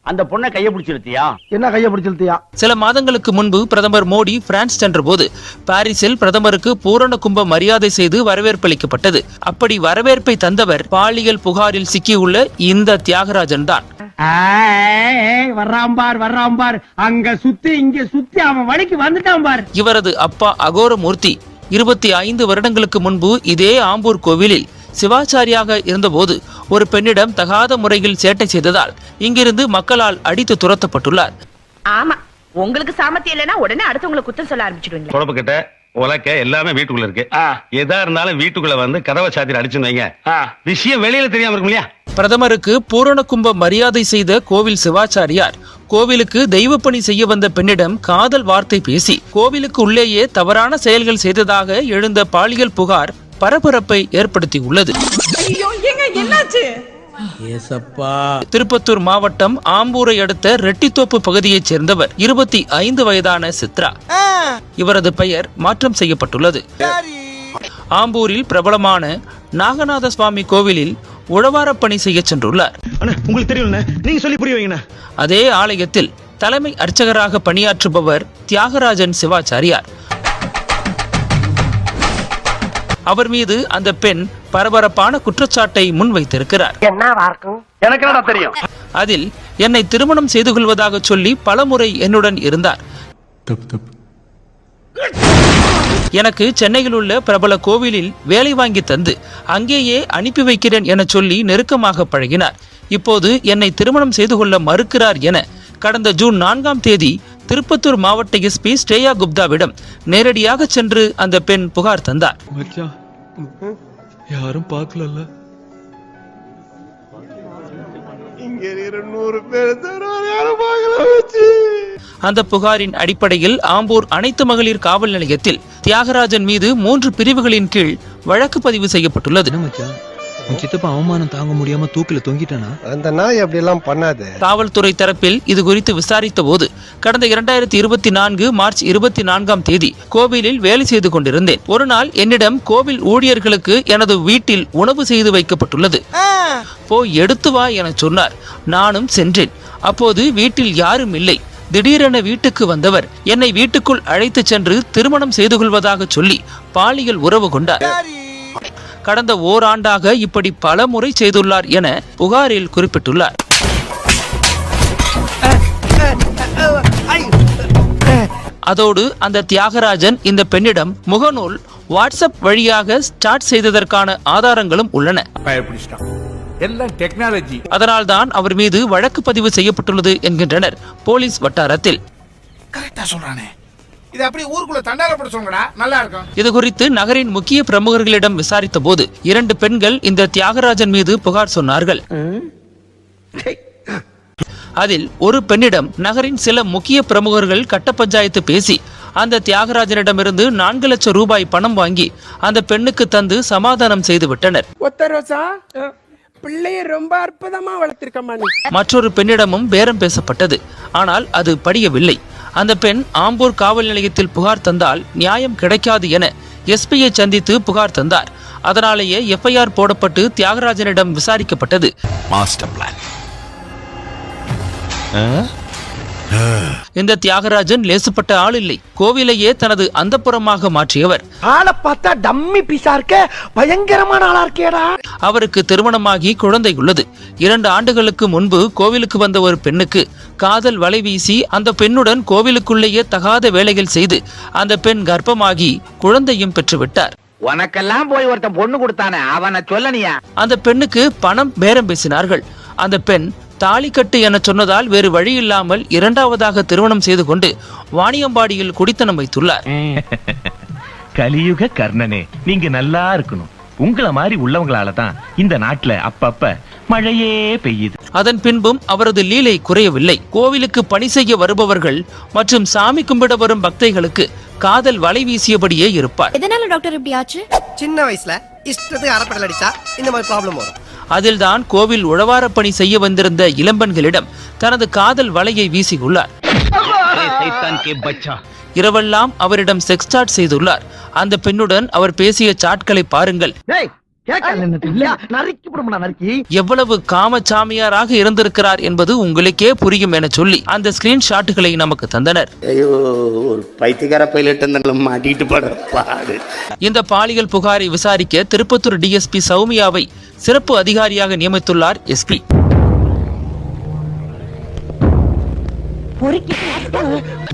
அந்த பொண்ணை கைய பிடிச்சிருத்தியா? என்ன கைய பிடிச்சிருத்தியா? சில மாதங்களுக்கு முன்பு பிரதமர் மோடி பிரான்ஸ் சென்றபோது பாரிஸில் பிரதமருக்கு பூரண கும்ப மரியாதை செய்து வரவேற்பளிக்கப்பட்டது. அப்படி வரவேற்பை தந்தவர் பாலியல் புகாரில் சிக்கியுள்ள இந்த தியாகராஜன் தான். வர்றாம்பார் அங்க சுத்தி இங்க சுத்தி அவன் வழிக்கு வந்துட்டான் பார். இவரது அப்பா அகோரமூர்த்தி 25 வருடங்களுக்கு முன்பு இதே ஆம்பூர் கோவிலில் சிவாச்சாரியாக இருந்தபோது ஒரு பெண்ணிடம் தகாத முறையில் சேட்டை செய்ததால் இங்கிருந்து மக்களால் அடித்து துரத்தப்பட்டுள்ளார். ஆமா, உங்களுக்கு சாமர்த்தியம் இல்லைன்னா உடனே அடுத்தவங்களை குத்தம் சொல்ல ஆரம்பிச்சிடுவீங்க. குழப்பக்கிட்ட உலக்க எல்லாமே வீட்டுக்குள்ள இருக்கு. எதா இருந்தாலும் வீட்டுக்குள்ள வந்து கதவை சாத்திர அடிச்சுன்னு வைங்க. விஷயம் வெளியில தெரியாம இருக்கும் இல்லையா? பிரதமருக்கு பூரண கும்ப மரியாதை செய்த கோவில் சிவாச்சாரியார் கோவிலுக்கு தெய்வப்பணி செய்ய வந்த பெண்ணிடம் காதல் வார்த்தை பேசி கோவிலுக்கு உள்ளேயே தவறான செயல்கள் செய்ததாக எழுந்த பாலியல் புகார் பரபரப்பை ஏற்படுத்தி உள்ளது. திருப்பத்தூர் மாவட்டம் ஆம்பூரை அடுத்த ரெட்டித்தோப்பு பகுதியைச் சேர்ந்தவர் 25 வயதான சித்ரா. இவரது பெயர் மாற்றம் செய்யப்பட்டுள்ளது. ஆம்பூரில் பிரபலமான நாகநாத சுவாமி கோவிலில் உழவார பணி செய்ய சென்றுள்ளார். உங்களுக்கு தெரியும், நீங்க சொல்லி புரிய வைங்க. அதே ஆலயத்தில் தலைமை அர்ச்சகராக பணியாற்றுபவர் தியாகராஜன் சிவாச்சாரியார். அவர் மீது அந்த பெண் பரபரப்பான குற்றச்சாட்டை முன்வைத்திருக்கிறார். அதில் என்னை திருமணம் செய்து கொள்வதாக சொல்லி பலமுறை என்னுடன் இருந்தார். எனக்கு சென்னையில் உள்ள பிரபல கோவிலில் வேலை வாங்கி தந்து அங்கேயே அனுப்பி வைக்கிறேன் என சொல்லி நெருக்கமாக பழகினார். இப்போது என்னை திருமணம் செய்து கொள்ள மறுக்கிறார் என கடந்த ஜூன் 4ஆம் தேதி திருப்பத்தூர் மாவட்ட SP ஸ்ரேயா குப்தாவிடம் நேரடியாக சென்று அந்த பெண் புகார் தந்தார். யாரும் பார்க்கல. அந்த புகாரின் அடிப்படையில் ஆம்பூர் அனைத்து மகளிர் காவல் நிலையத்தில் தியாகராஜன் மீது 3 பிரிவுகளின் கீழ் வழக்கு பதிவு செய்யப்பட்டுள்ளது. சித்தப்பா அவமானம் தாங்க முடியாம தூக்கில தொங்கிட்டானா? அந்த நாய் அப்படி எல்லாம் பண்ணாது. காவல்துறை தரப்பில் இது குறித்து விசாரித்த போது கடந்த 2024 மார்ச் 24ஆம் தேதி கோவிலில் வேலை செய்து கொண்டிருந்தேன். ஒரு நாள் என்னிடம் கோவில் ஊழியர்களுக்கு எனது வீட்டில் உணவு செய்து வைக்கப்பட்டுள்ளது, போய் எடுத்து வா என சொன்னார். நானும் சென்றேன். அப்போது வீட்டில் யாரும் இல்லை. திடீரென வீட்டுக்கு வந்தவர் என்னை வீட்டுக்குள் அழைத்து சென்று திருமணம் செய்து கொள்வதாக சொல்லி பாலியல் உறவு கொண்டார். கடந்த ஓராண்டாக இப்படி பல முறை செய்துள்ளார் என புகாரில் குறிப்பிட்டுள்ளார். அதோடு அந்த தியாகராஜன் இந்த பெண்ணிடம் முகநூல் வாட்ஸ்அப் வழியாக ஸ்டார்ட் செய்ததற்கான ஆதாரங்களும் உள்ளன. எல்லாம் டெக்னாலஜி. அதனால்தான் அவர் மீது வழக்கு பதிவு செய்யப்பட்டுள்ளது என்கின்றனர் போலீஸ் வட்டாரத்தில். கரெக்டா சொல்றானே. இது அப்படியே ஊருக்குள்ள தண்டாரப்பட சொல்லுங்கடா, நல்லா இருக்கும். இது குறித்து நகரின் முக்கிய பிரமுகர்களிடம் விசாரித்த போது 2 பெண்கள் இந்த தியாகராஜன் மீது புகார் சொன்னார்கள். அதில் ஒரு பெண்ணிடம் நகரின் சில முக்கிய பிரமுகர்கள் கட்ட பஞ்சாயத்து பேசி அந்த தியாகராஜனிடமிருந்து 4 லட்சம் ரூபாய் பணம் வாங்கி அந்த பெண்ணுக்கு தந்து சமாதானம் செய்து விட்டனர். பிள்ளைய ரொம்ப அற்புதமா வளர்த்திருக்கமா நீ. மற்றொரு பெண்ணிடமும் பேரம் பேசப்பட்டது. ஆனால் அது படியவில்லை. அந்த பெண் ஆம்பூர் காவல் நிலையத்தில் புகார் தந்தால் நியாயம் கிடைக்காது என எஸ்பியை சந்தித்து புகார் தந்தார். அதனாலேயே எஃப்ஐஆர் போடப்பட்டு தியாகராஜனிடம் விசாரிக்கப்பட்டது. Master plan. இந்த தியாகராஜன் லேசுப்பட்ட ஆள் இல்லை. கோவிலையே தனது அந்தப்புறமாக மாற்றியவர். ஆளை பார்த்தா டம்மி பீஸா இருக்க, பயங்கரமான ஆளா இருக்கேடா. அவருக்கு திருமணமாகி குழந்தை உள்ளது. 2 ஆண்டுகளுக்கு முன்பு கோவிலுக்கு வந்த ஒரு பெண்ணுக்கு காதல் வலை வீசி அந்த பெண்ணுடன் கோவிலுக்குள்ளேயே தகாத வேலைகள் செய்து அந்த பெண் கர்ப்பமாகி குழந்தையும் பெற்றுவிட்டார். உனக்கெல்லாம் போய் ஒருத்தன் பொண்ணு கொடுத்தானே, அவனை சொல்லனியா? அந்த பெண்ணுக்கு பணம் பேரம் பேசினார்கள். அந்த பெண் தாலி கட்டு என சொன்னதால் வேறு வழி இல்லாமல் 2வது திருமணம் செய்து கொண்டு வாணியம்பாடியில் குடித்தனம் வைத்துள்ளார். கலியுக கர்ணனே, நீங்க நல்லா இருக்கணும். உங்கள மாதிரி உள்ளவங்களால தான் இந்த நாட்டுல அப்பப்ப மழையே பெய்யுது. அதன் பின்பும் அவரது லீலை குறையவில்லை. கோவிலுக்கு பணி செய்ய வருபவர்கள் மற்றும் சாமி கும்பிட வரும் பக்தைகளுக்கு காதல் வலை வீசியபடியே இருப்பார். எதனால டாக்டர் இப்படி ஆச்சு? சின்ன வயசுல இஷ்டத்துக்கு அறப்படல் அடிச்சா இந்த மாதிரி ப்ராப்ளம் வரும். அதில்தான் கோவில் உழவார பணி செய்ய வந்திருந்த இளம்பெண்களிடம் தனது காதல் வலையை வீசியுள்ளார். இரவெல்லாம் அவரிடம் செக்ஸ் சாட் செய்துள்ளார். அந்த பெண்ணுடன் அவர் பேசிய சாட்களை பாருங்கள். எவ்வளவு காமச்சாமியாராக இருந்திருக்கிறார் என்பது உங்களுக்கே புரியும் என சொல்லி அந்த ஸ்கிரீன்ஷாட்டுகளை நமக்கு தந்தனர். இந்த பாலியல் புகாரை விசாரிக்க திருப்பத்தூர் டிஎஸ்பி சௌமியாவை சிறப்பு அதிகாரியாக நியமித்துள்ளார் எஸ்பி.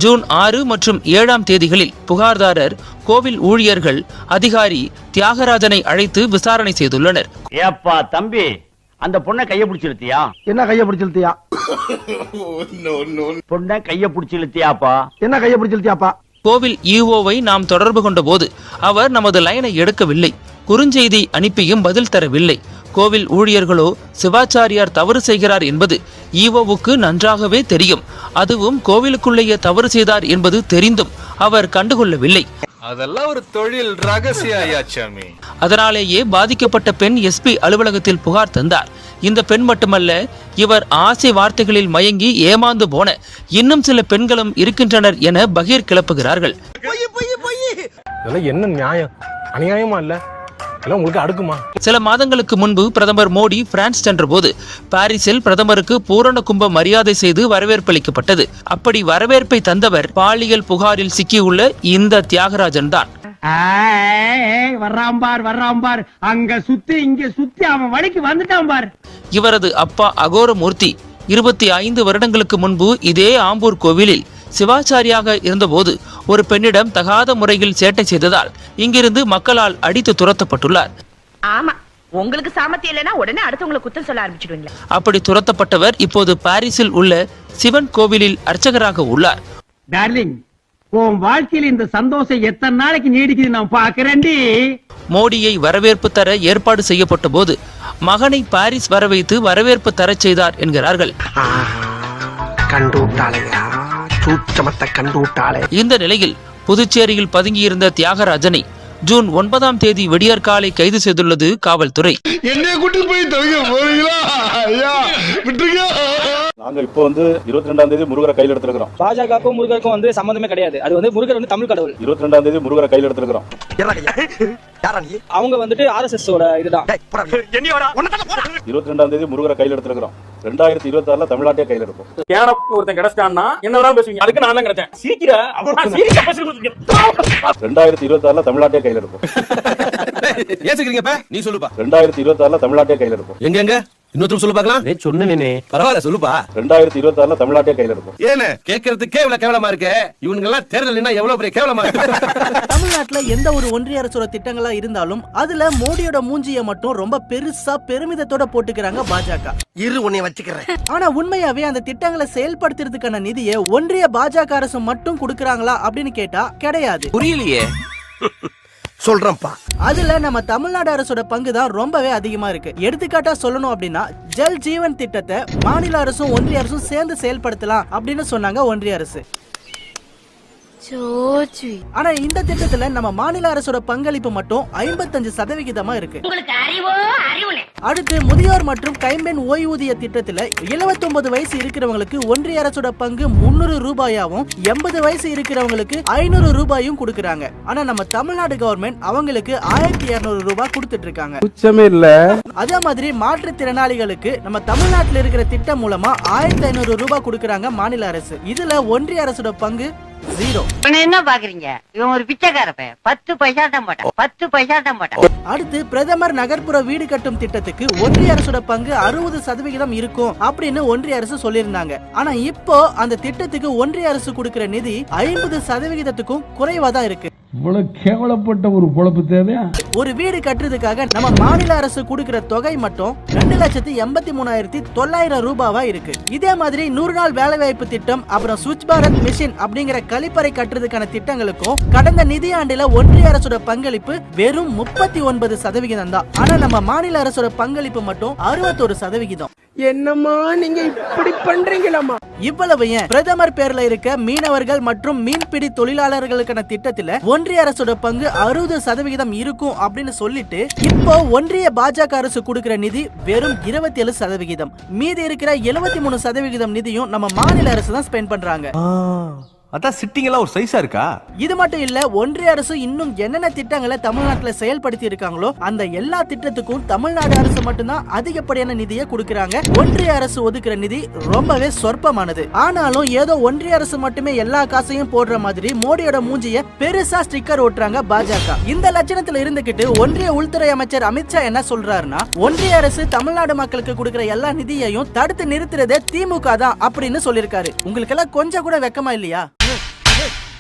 ஜூன் 6 மற்றும் 7ஆம் தேதிகளில் புகார்தாரர், கோவில் ஊழியர்கள், அதிகாரி தியாகராஜனை அழைத்து விசாரணை செய்துள்ளனர். ஏப்பா தம்பி, அந்த பொண்ணை கைய பிடிச்சு இழுத்தியா? என்ன கைய பிடிச்சு இழுத்தியா? பொண்ணை கைய பிடிச்சு இழுத்தியாப்பா? என்ன கைய பிடிச்சு இழுத்தியாப்பா? கோவில் ஈஓவை நாம் தொடர்பு கொண்ட போது அவர் நமது லைனை எடுக்கவில்லை. குறுஞ்செய்தி அனுப்பியும் பதில் தரவில்லை. கோவில் ஊழியர்களோ சிவாச்சாரியார் தவறு செய்கிறார் என்பது ஈஓவுக்கு நன்றாகவே தெரியும். அதுவும் கோவிலுக்குள்ளேயே தவறு செய்தார் என்பது தெரிந்தும் அவர் கண்டுகொள்ளவில்லை. அதெல்லாம் ஒரு தொழில் ரகசியாச்சாமி. அதனாலேயே பாதிக்கப்பட்ட பெண் எஸ்பி அலுவலகத்தில் புகார் தந்தார். இந்த பெண் மட்டுமல்ல, இவர் ஆசை வார்த்தைகளில் மயங்கி ஏமாந்து போன இன்னும் சில பெண்களும் இருக்கின்றனர் என பகீர் கிளப்புகிறார்கள். என்ன நியாயம்? அநியாயமா இல்ல? உங்களுக்கு அடுக்குமா? சில மாதங்களுக்கு முன்பு பிரதமர் மோடி பிரான்ஸ் சென்ற போது பாரிஸில் பிரதமருக்கு பூரண கும்ப மரியாதை செய்து வரவேற்பளிக்கப்பட்டது. அப்படி வரவேற்பை தந்தவர் பாலியல் புகாரில் சிக்கியுள்ள இந்த தியாகராஜன் தான். வர்றாம்பார் அங்க சுத்தி இங்க சுத்தி அவன் வழிக்கு வந்துட்டான் பார். இவரது அப்பா அகோரமூர்த்தி 25 வருடங்களுக்கு முன்பு இதே ஆம்பூர் கோவிலில் சிவாச்சாரியாக இருந்தபோது ஒரு பெண்ணிடம் தகாத முறையில் சேட்டை செய்ததால் இங்கிருந்து மக்களால் அடித்து துரத்தப்பட்டுள்ளார். ஆமா, உங்களுக்கு சாமர்த்தியம் இல்லைன்னா உடனே அடுத்தவங்களை குத்தம் சொல்ல ஆரம்பிச்சிடுவீங்க. அப்படி துரத்தப்பட்டவர் இப்போது பாரிஸில் உள்ள சிவன் கோவிலில் அர்ச்சகராக உள்ளார். டார்லிங், உன் வாழ்க்கையில் இந்த சந்தோஷம் எத்தனை நாளைக்கு நீடிக்குது நான் பாக்குறேன்டி. மோடியை வரவேற்பு தர ஏற்பாடு செய்யப்பட்ட போது மகனை பாரிஸ் வர வைத்து வரவேற்பு தரச் செய்தார் என்கிறார்கள். இந்த நிலையில் புதுச்சேரியில் பதுங்கியிருந்த தியாகராஜனை ஜூன் 9ஆம் தேதி விடியற்காலை கைது செய்துள்ளது காவல்துறை. நாங்க இப்போ 22ஆம் தேதி முருகரை கையில் எடுத்திருக்கிறோம். பாஜகவுக்கும் முருகருக்கும் சம்பந்தமே கிடையாது. அது முருகர் தமிழ் கடவுள். 22ஆம் தேதி முருகரை கையில் எடுத்திருக்கிறோம். அவங்க RSS ஓட இதுதான். 22ஆம் தேதி முருகரை கையில் எடுத்திருக்கிறோம். 2026ல தமிழ்நாட்டே கையில் இருக்கும். ஒருத்தன் கிடைச்சிட்டான்னா என்னதான் பேசுவீங்க? அதுக்கு நான் தான் கிடைச்சேன். சிரிக்கிற 2026ல தமிழ்நாட்டே கையில் இருக்கும். ஏத்துக்கிறீங்கப்பா நீ சொல்லுப்பா 2026ல தமிழ்நாட்டே கையில இருக்கும். எங்க இன்னொருத்தர் சொல்லு பார்க்கலாம். சொன்னேனே பரவாயில்ல சொல்லுப்பா. 2026ல தமிழ்நாட்டே கையில இருக்கும். ஏனே கேக்குறதுக்கே இவ்வளவு கேவலமா இருக்கு. இவனுங்க எல்லாம் தேர்தல்னா எவ்வளவு பெரிய கேவலமா இருக்கு. தமிழ்நாட்டுல எந்த ஒரு ஒன்றிய அரசோட திட்டங்களா இருந்தாலும் அதுல மோடியோட மூஞ்சிய மட்டும் ரொம்ப பெருசா பெருமிதத்தோட போட்டுக்கிறாங்க பாஜக. இரு உன்னை வச்சுக்கிறேன். ஆனா உண்மையாவே அந்த திட்டங்களை செயல்படுத்துறதுக்கான நிதியை ஒன்றிய பாஜக அரசு மட்டும் கொடுக்கறாங்களா அப்படின்னு கேட்டா கிடையாது. புரியலையே. சொல்றேன்ப்பா. அதுல நம்ம தமிழ்நாடு அரசோட பங்கு தான் ரொம்பவே அதிகமா இருக்கு. எடுத்துக்காட்டா சொல்லணும் அப்படின்னா ஜல் ஜீவன் திட்டத்தை மாநில அரசும் ஒன்றிய அரசும் சேர்ந்து செயல்படுத்தலாம் அப்படின்னு சொன்னாங்க ஒன்றிய அரசு. ஆனா இந்த திட்டத்துல நம்ம மாநில அரசோட பங்களிப்பு மட்டும் 55% இருக்கு. அடுத்து முதியோர் மற்றும் கைம்பெண் ஓய்வூதிய திட்டத்துல 79 வயசு இருக்கிறவங்களுக்கு ஒன்றிய அரசோட பங்கு 300 ரூபாயாவும் 80 வயசு இருக்கிறவங்களுக்கு 500 ரூபாயும் கொடுக்கறாங்க. ஆனா நம்ம தமிழ்நாடு கவர்மெண்ட் அவங்களுக்கு 1200 ரூபாய் கொடுத்துட்டு இருக்காங்க. உச்சமே இல்ல. அதே மாதிரி மாற்றுத்திறனாளிகளுக்கு நம்ம தமிழ்நாட்டுல இருக்கிற திட்டம் மூலமா 1500 ரூபாய் கொடுக்கறாங்க மாநில அரசு. இதுல ஒன்றிய அரசோட பங்கு 0. என்ன பாக்குறீங்க? இவன் ஒரு பிச்சைக்கார பையன். 10 பைசா தான் போட்டான். அடுத்து பிரதமர் நகர்ப்புற வீடு கட்டும் திட்டத்துக்கு ஒன்றிய அரசோட பங்கு 60% இருக்கும் அப்படின்னு ஒன்றிய அரசு சொல்லியிருந்தாங்க. ஆனா இப்போ அந்த திட்டத்துக்கு ஒன்றிய அரசு கொடுக்கிற நிதி 50%க்கும் குறைவா தான் இருக்கு. இவ்வளவு கேவலப்பட்ட ஒரு பொழப்பு தேவையா? ஒரு வீடு கட்டுறதுக்காக நம்ம மாநில அரசு கொடுக்கிற தொகை மட்டும் 2,83,900 ரூபாவா இருக்கு. இதே மாதிரி 100 நாள் வேலை வாய்ப்பு திட்டம், அப்புறம் சுவிட்ச் பாரத் மிஷின் அப்படிங்கிற கழிப்பறை கட்டுறதுக்கான திட்டங்களுக்கும் கடந்த நிதியாண்டுல ஒன்றிய அரசோட பங்களிப்பு வெறும் 39% தான். ஆனா நம்ம மாநில அரசோட பங்களிப்பு மட்டும் 61%. என்னம்மா நீங்க இப்படி பண்றீங்களாமா? இவ்வளவு ஏன் பிரதமர் பேர்ல இருக்க மீனவர்கள் மற்றும் மீன்பிடி தொழிலாளர்களுக்கான திட்டத்துல ஒன்றிய அரசோட பங்கு 60% இருக்கும் அப்படின்னு சொல்லிட்டு இப்போ ஒன்றிய பாஜக அரசு கொடுக்கிற நிதி வெறும் 27%. மீதி இருக்கிற 73% நிதியும் நம்ம மாநில அரசு தான் ஸ்பெண்ட் பண்றாங்க. அதான் சிட்டிங் எல்லாம் ஒரு சைஸா இருக்கா? இது மட்டும் இல்ல, ஒன்றிய அரசு இன்னும் என்னென்ன திட்டங்களை தமிழ்நாட்டுல செயல்படுத்தி இருக்காங்களோ அந்த எல்லா திட்டத்துக்கும் தமிழ்நாடு அரசு மட்டும்தான் அதிகப்படியான நிதியை கொடுக்கறாங்க. ஒன்றிய அரசு ஒதுக்குற நிதி ரொம்பவே சொற்பமானது. ஆனாலும் ஏதோ ஒன்றிய அரசு மட்டுமே எல்லா காசையும் போடுற மாதிரி மோடியோட மூஞ்சிய பெருசா ஸ்டிக்கர் ஓட்டுறாங்க பாஜக. இந்த லட்சணத்துல இருந்துகிட்டு ஒன்றிய உள்துறை அமைச்சர் அமித்ஷா என்ன சொல்றாருன்னா, ஒன்றிய அரசு தமிழ்நாடு மக்களுக்கு கொடுக்கிற எல்லா நிதியையும் தடுத்து நிறுத்துறதே திமுக தான் அப்படின்னு சொல்லிருக்காரு. உங்களுக்கு எல்லாம் கொஞ்சம் கூட வெக்கமா இல்லையா?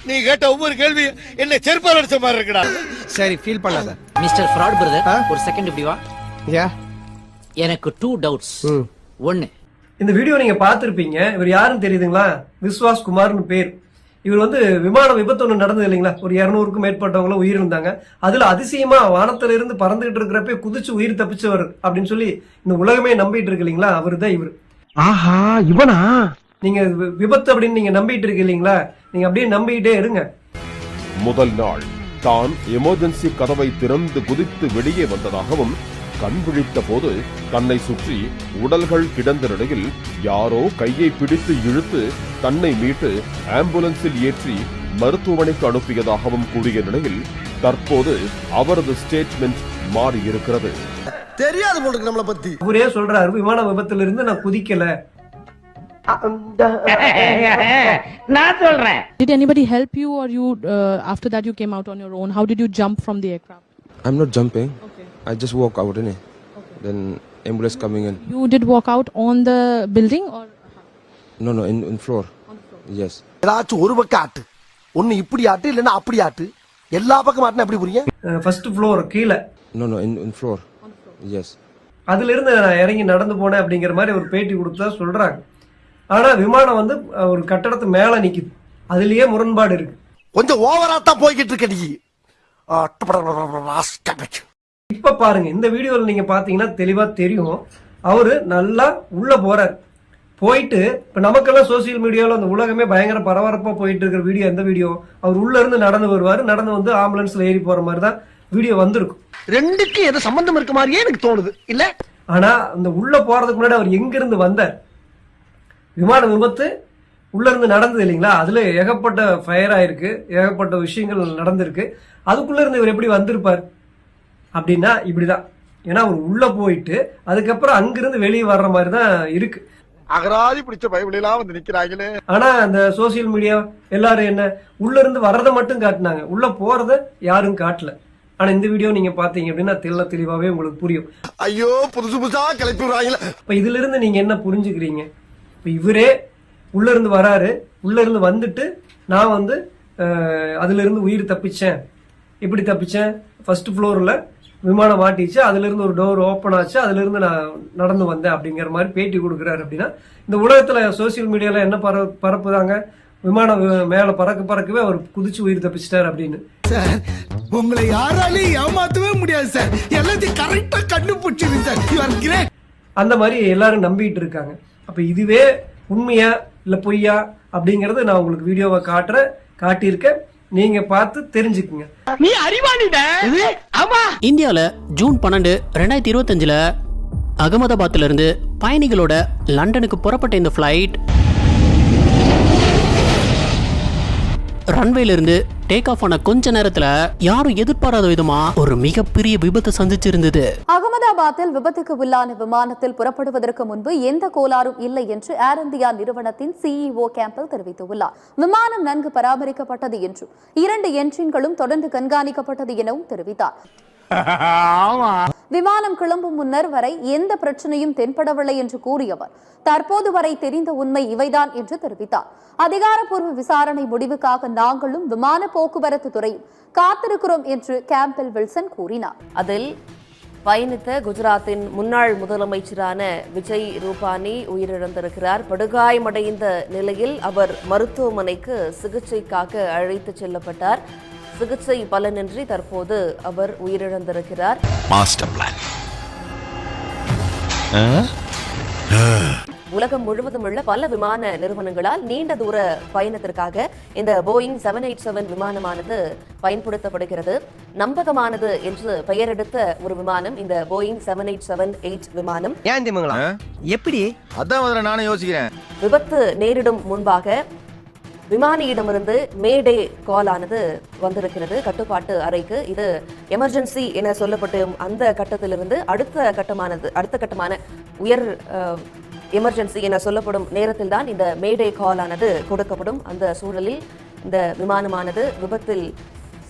நீ கேட்ட ஒவ்வொரு கேள்வி என்ன செருப்பால் அடிச்ச மாதிரி இருக்குடா. சரி ஃபீல் பண்ணாத. மிஸ்டர் ஃப்ராட் பிரதர், ஒரு செகண்ட் இப்படி வா. எனக்கு 2 டவுட்ஸ். 1, இந்த வீடியோ நீங்க பாத்திருப்பீங்க. இவர் யாருன்னு தெரியுதுங்களா? விஸ்வாஸ் குமார்னு பேர். இவர் வந்து விமான விபத்து ஒண்ணு நடந்தது இல்லைங்களா? ஒரு 200க்கும் மேற்பட்டவங்களும் உயிரிழந்தாங்க. அதுல அதிசயமா வானத்துல இருந்து பறந்துகிட்டு இருக்கிறப்ப குதிச்சு உயிர் தப்பிச்சவர் அப்படின்னு சொல்லி இந்த உலகமே நம்பிட்டு இருக்கு இல்லைங்களா? அவரு தான் இவர். ஆஹா இவனா? நீங்க விபத்து அப்படின்னு நீங்க நம்பிட்டு இருக்கு இல்லீங்களா? நீங்க அப்படியே நம்பிக்கிட்டே இருங்க. முதல் நாள் தான் எமர்ஜென்சி கதவை திறந்து குதித்து வெளியே வந்ததாகவும், கண் விழித்த போது தன்னை சுற்றி உடல்கள் கிடந்த நிலையில் யாரோ கையை பிடித்து இழுத்து தன்னை மீட்டு ஆம்புலன்ஸில் ஏற்றி மருத்துவமனைக்கு அனுப்பியதாகவும் கூறிய நிலையில் தற்போது அவரது ஸ்டேட்மெண்ட் மாறி இருக்கிறது. தெரியாது போல நம்மளை பத்தி. அவரே சொல்றாரு, விமான விபத்துல இருந்து நான் குதிக்கல. நான் சொல்றேன். Did anybody help you, or you after that you came out on your own? How did you jump from the aircraft? I'm not jumping. Okay. I just walk out in it. Okay. Then ambulance coming in. You did walk out on the building or? No, in floor. On the floor. Yes. ஏதாச்சும் ஒரு பக்கம் ஆட்டு. ஒன்னு இப்படி ஆட்டு இல்லனா அப்படி ஆட்டு. எல்லா பக்கம் ஆட்டுனா எப்படி புரியும்? ஃபர்ஸ்ட் ஃப்ளோர் கீழ. No, in floor. On the floor. Yes. அதுல இருந்து நான் இறங்கி நடந்து போனேன் அப்படிங்கிற மாதிரி ஒரு பேட்டி கொடுத்தா சொல்றாங்க. ஆனா விமானம் வந்து ஒரு கட்டடத்து மேல நிக்குது. அதுலயே முரண்பாடு இருக்கு. கொஞ்சம் ஓவரா தான் போய்கிட்டு இருக்க நீ. இப்ப பாருங்க, இந்த வீடியோல நீங்க பாத்தீங்கன்னா தெளிவா தெரியும். அவரு நல்லா உள்ள போறாரு. போயிட்டு இப்ப நமக்கெல்லாம் சோசியல் மீடியால அந்த உலகமே பயங்கர பரபரப்பா போயிட்டு இருக்கிற வீடியோ எந்த வீடியோ? அவர் உள்ள இருந்து நடந்து வருவாரு. நடந்து வந்து ஆம்புலன்ஸ்ல ஏறி போற மாதிரி தான் வீடியோ வந்திருக்கும். ரெண்டுக்கு ஏதோ சம்பந்தம் இருக்க மாதிரியே எனக்கு தோணுது இல்ல? ஆனா அந்த உள்ள போறதுக்கு முன்னாடி அவர் எங்க இருந்து வந்தார்? விமான விபத்து உள்ள இருந்து நடந்தது இல்லைங்களா? அதுல ஏகப்பட்ட ஃபயர் ஆயிருக்கு, ஏகப்பட்ட விஷயங்கள் நடந்திருக்கு. அதுக்குள்ள இருந்து இவர் எப்படி வந்திருப்பார் அப்படின்னா இப்படிதான். ஏன்னா அவர் உள்ள போயிட்டு அதுக்கப்புறம் அங்கிருந்து வெளியே வர்ற மாதிரி தான் இருக்கு. அகராதி பிடிச்ச பைபிளெல்லாம் வந்து நிக்கிறாங்களே. ஆனா அந்த சோசியல் மீடியா எல்லாரும் என்ன உள்ள இருந்து வர்றதை மட்டும் காட்டினாங்க, உள்ள போறத யாரும் காட்டல. ஆனா இந்த வீடியோ நீங்க பாத்தீங்க அப்படின்னா தெளிவாவே உங்களுக்கு புரியும். ஐயோ புதுசு புதுசா கிளப்பி விடுறாங்களே. இப்ப இதுல இருந்து நீங்க என்ன புரிஞ்சுக்கிறீங்க? இப்ப இவரே உள்ள இருந்து வராரு, உள்ள இருந்து வந்துட்டு நான் வந்து அதுல இருந்து உயிர் தப்பிச்சேன். எப்படி தப்பிச்சேன்? ஃபர்ஸ்ட் ஃப்ளோர்ல விமானம் மாட்டிச்சு, அதுல இருந்து ஒரு டோர் ஓப்பன் ஆச்சு, அதுல இருந்து நான் நடந்து வந்தேன் அப்படிங்கிற மாதிரி பேட்டி கொடுக்குறாரு. அப்படின்னா இந்த உலகத்துல சோசியல் மீடியால என்ன பரப்புதாங்க, விமானம் மேல பறக்கவே அவர் குதிச்சு உயிர் தப்பிச்சிட்டாரு அப்படின்னு. சார் உங்களை யாராலையும் ஏமாத்தவே முடியாது சார், எல்லாத்தையும் கரெக்டா கண்டுபிடிச்சிருங்க சார். You are great. அந்த மாதிரி எல்லாரும் நம்பிட்டு இருக்காங்க. அப்ப இதுவே உண்மையா இல்ல பொய்யா அப்படிங்கறது நான் உங்களுக்கு வீடியோவை காட்டியிருக்கேன். நீங்க பார்த்து தெரிஞ்சுக்குங்க. நீ அறிவாளிட. ஆமா. இந்தியால ஜூன் 12, 2025 அகமதாபாத்ல இருந்து பயணிகளோட லண்டனுக்கு புறப்பட்ட இந்த ஃபிளைட் ரன்வேல இருந்து டேக் ஆஃப் ஆன கொஞ்ச நேரத்துல யாரும் எதிர்பாராத விதமா ஒரு மிகப்பெரிய விபத்து சந்திச்சிருந்தது. அகமதாபாத்தில் விபத்துக்கு உள்ளான விமானத்தில் புறப்படுவதற்கு முன்பு எந்த கோளாறும் இல்லை என்று ஏர் இந்தியா நிறுவனத்தின் CEO கேம்பல் தெரிவித்துள்ளார். விமானம் நன்கு பராமரிக்கப்பட்டது என்றும் 2 என்ஜின்களும் தொடர்ந்து கண்காணிக்கப்பட்டது எனவும் தெரிவித்தார். விமானம் கிளம்பும் முன்னர் வரை எந்த பிரச்சனையும் தென்படவில்லை என்று கூறியவர் தற்போது வரை தெரிந்த உண்மை இவைதான் என்று தெரிவித்தார். அதிகாரப்பூர்வ விசாரணை முடிவுக்காக நாங்களும் விமான போக்குவரத்து துறையும் காத்திருக்கிறோம் என்று கேம்பல் வில்சன் கூறினார். அதில் பயணித்த குஜராத்தின் முன்னாள் முதலமைச்சரான விஜய் ரூபானி உயிரிழந்திருக்கிறார். படுகாயமடைந்த நிலையில் அவர் மருத்துவமனைக்கு சிகிச்சைக்காக அழைத்து செல்லப்பட்டார். சிகிச்சை பலனின்றி தற்போது அவர் உயிரிழந்திருக்கிறார். Master plan. உலகம் முழுவதும் உள்ள பல விமான நிறுவனங்களால் நீண்ட தூர பயணத்திற்காக இந்த போயிங் 787 விமானமானது பயன்படுத்தப்படுகிறது. நம்பகமானது என்று பெயரெடுத்த ஒரு விமானம் இந்த போயிங் 787-8 விமானம். ஏன் தெரியுங்களா? எப்படி? அதான் நானும் யோசிக்கிறேன். விபத்து நேரிடும் முன்பாக விமானியிடமிருந்து மேடே கால் ஆனது வந்திருக்கிறது கட்டுப்பாட்டு அறைக்கு. இது எமர்ஜென்சி என சொல்லப்பட்டு அந்த கட்டத்திலிருந்து அடுத்த கட்டமான உயர் எமர்ஜென்சி என சொல்லப்படும் நேரத்தில் தான் இந்த மேடே கால் ஆனது கொடுக்கப்படும். அந்த சூழலில் இந்த விமானமானது விபத்தில்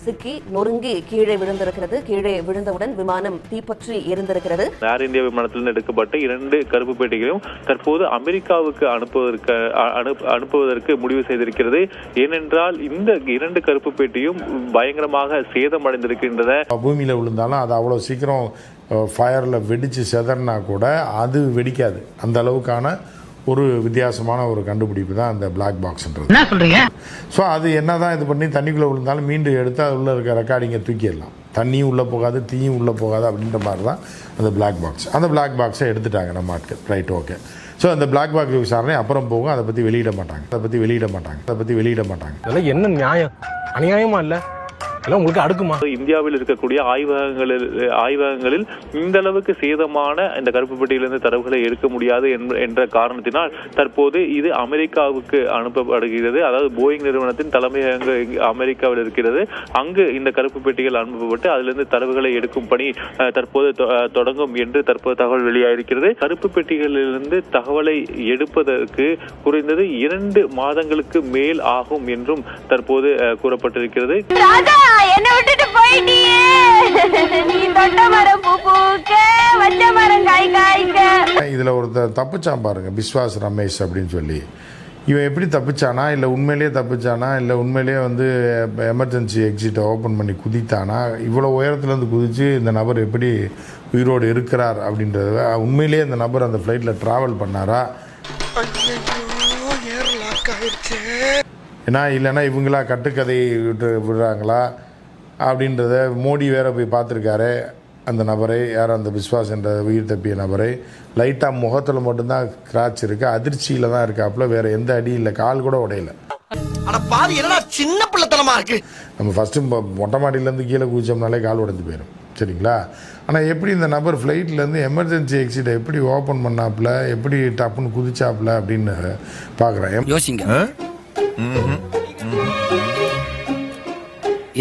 சிக்கி நொறுங்கி கீழே விழுந்திருக்கிறது. கீழே விழுந்தவுடன் விமானம் தீப்பற்றி எரிந்திருக்கிறது. ஏர் இந்தியா விமானத்தில் எடுக்கப்பட்ட 2 கருப்பு பெட்டிகளையும் தற்போது அமெரிக்காவுக்கு அனுப்புவதற்கு முடிவு செய்திருக்கிறது. ஏனென்றால் இந்த 2 கருப்பு பெட்டியும் பயங்கரமாக சேதமடைந்திருக்கின்றன. பூமியில விழுந்தாலும் அது அவ்வளவு சீக்கிரம் ஃபயர்ல வெடிச்சு செதறினா கூட அது வெடிக்காது. அந்த அளவுக்கான ஒரு வித்தியாசமான ஒரு கண்டுபிடிப்பு தான் அந்த பிளாக் பாக்ஸ்ன்றது. என்ன சொல்றீங்க? ஸோ அது என்னதான் இது பண்ணி தண்ணிக்குள்ளே விழுந்தாலும் மீண்டும் எடுத்து அது உள்ள இருக்க ரெக்கார்டிங்கை தூக்கிடலாம். தண்ணியும் உள்ளே போகாது, தீயும் உள்ளே போகாது அப்படின்ற மாதிரி தான் அந்த பிளாக் பாக்ஸ். அந்த பிளாக் பாக்ஸை எடுத்துட்டாங்க நம்ம ஆட்கள். Right, okay. ஸோ அந்த பிளாக் பாக்ஸ் விசாரணை அப்புறம் போகும். அதை பற்றி வெளியிட மாட்டாங்க. அதெல்லாம் என்ன நியாயம்? அநியாயமா இல்லை? உங்களுக்கு அடுக்குமா? இந்தியாவில் இருக்கக்கூடிய ஆய்வகங்களில் இந்த அளவுக்கு சேதமான இந்த கருப்பு பெட்டியிலிருந்து தரவுகளை எடுக்க முடியாது என்ற காரணத்தினால் தற்போது இது அமெரிக்காவுக்கு அனுப்பப்படுகிறது. அதாவது போயிங் நிறுவனத்தின் தலைமையக அமெரிக்காவில் இருக்கிறது. அங்கு இந்த கருப்பு பெட்டிகள் அனுப்பப்பட்டு அதிலிருந்து தரவுகளை எடுக்கும் பணி தற்போது தொடங்கும் என்று தற்போது தகவல் வெளியாயிருக்கிறது. கருப்பு பெட்டிகளிலிருந்து தகவலை எடுப்பதற்கு குறைந்தது 2 மாதங்களுக்கு மேல் ஆகும் என்றும் தற்போது கூறப்பட்டிருக்கிறது. என்ன விட்டுட்டு போயிட்டியே, நீ தொட்ட மரம் பூ பூக்க வச்ச மரம் காய் காய்க்க. இதுல ஒருத்தர் தப்பிச்சான் பாருங்க, பிஸ்வாஸ் ரமேஷ் அப்படின்னு சொல்லி. இவன் எப்படி தப்பிச்சானா, இல்லை உண்மையிலேயே தப்பிச்சானா, இல்லை உண்மையிலேயே வந்து எமர்ஜென்சி எக்ஸிட்டை ஓப்பன் பண்ணி குதித்தானா, இவ்வளோ உயரத்துலேருந்து குதித்து இந்த நபர் எப்படி உயிரோடு இருக்கிறார் அப்படின்றத, உண்மையிலேயே இந்த நபர் அந்த ஃப்ளைட்டில் ட்ராவல் பண்ணாரா, ஏன்னா இல்லைன்னா இவங்களா கட்டுக்கதை விடுறாங்களா அப்படின்றத மோடி வேற போய் பார்த்துருக்காரு. அந்த நபரை யார், அந்த பிஸ்வாஸ் என்ற உயிர் தப்பிய நபரை லைட்டாக முகத்தில் மட்டும்தான் கிராச் இருக்கு, அதிர்ச்சியில் தான் இருக்காப்புல, வேற எந்த அடி இல்லை, கால் கூட உடையல. சின்ன பிள்ளைத்தனமா இருக்கு. நம்ம ஃபஸ்ட்டு மொட்டை மாடியிலேருந்து கீழே குதிச்சோம்னாலே கால் உடைஞ்சு போயிடும், சரிங்களா? ஆனால் எப்படி இந்த நபர் ஃப்ளைட்லேருந்து எமர்ஜென்சி எக்ஸிட்டை எப்படி ஓப்பன் பண்ணாப்புல, எப்படி டப்புன்னு குதிச்சாப்புல அப்படின்னு பார்க்குறேன். யோசிங்க.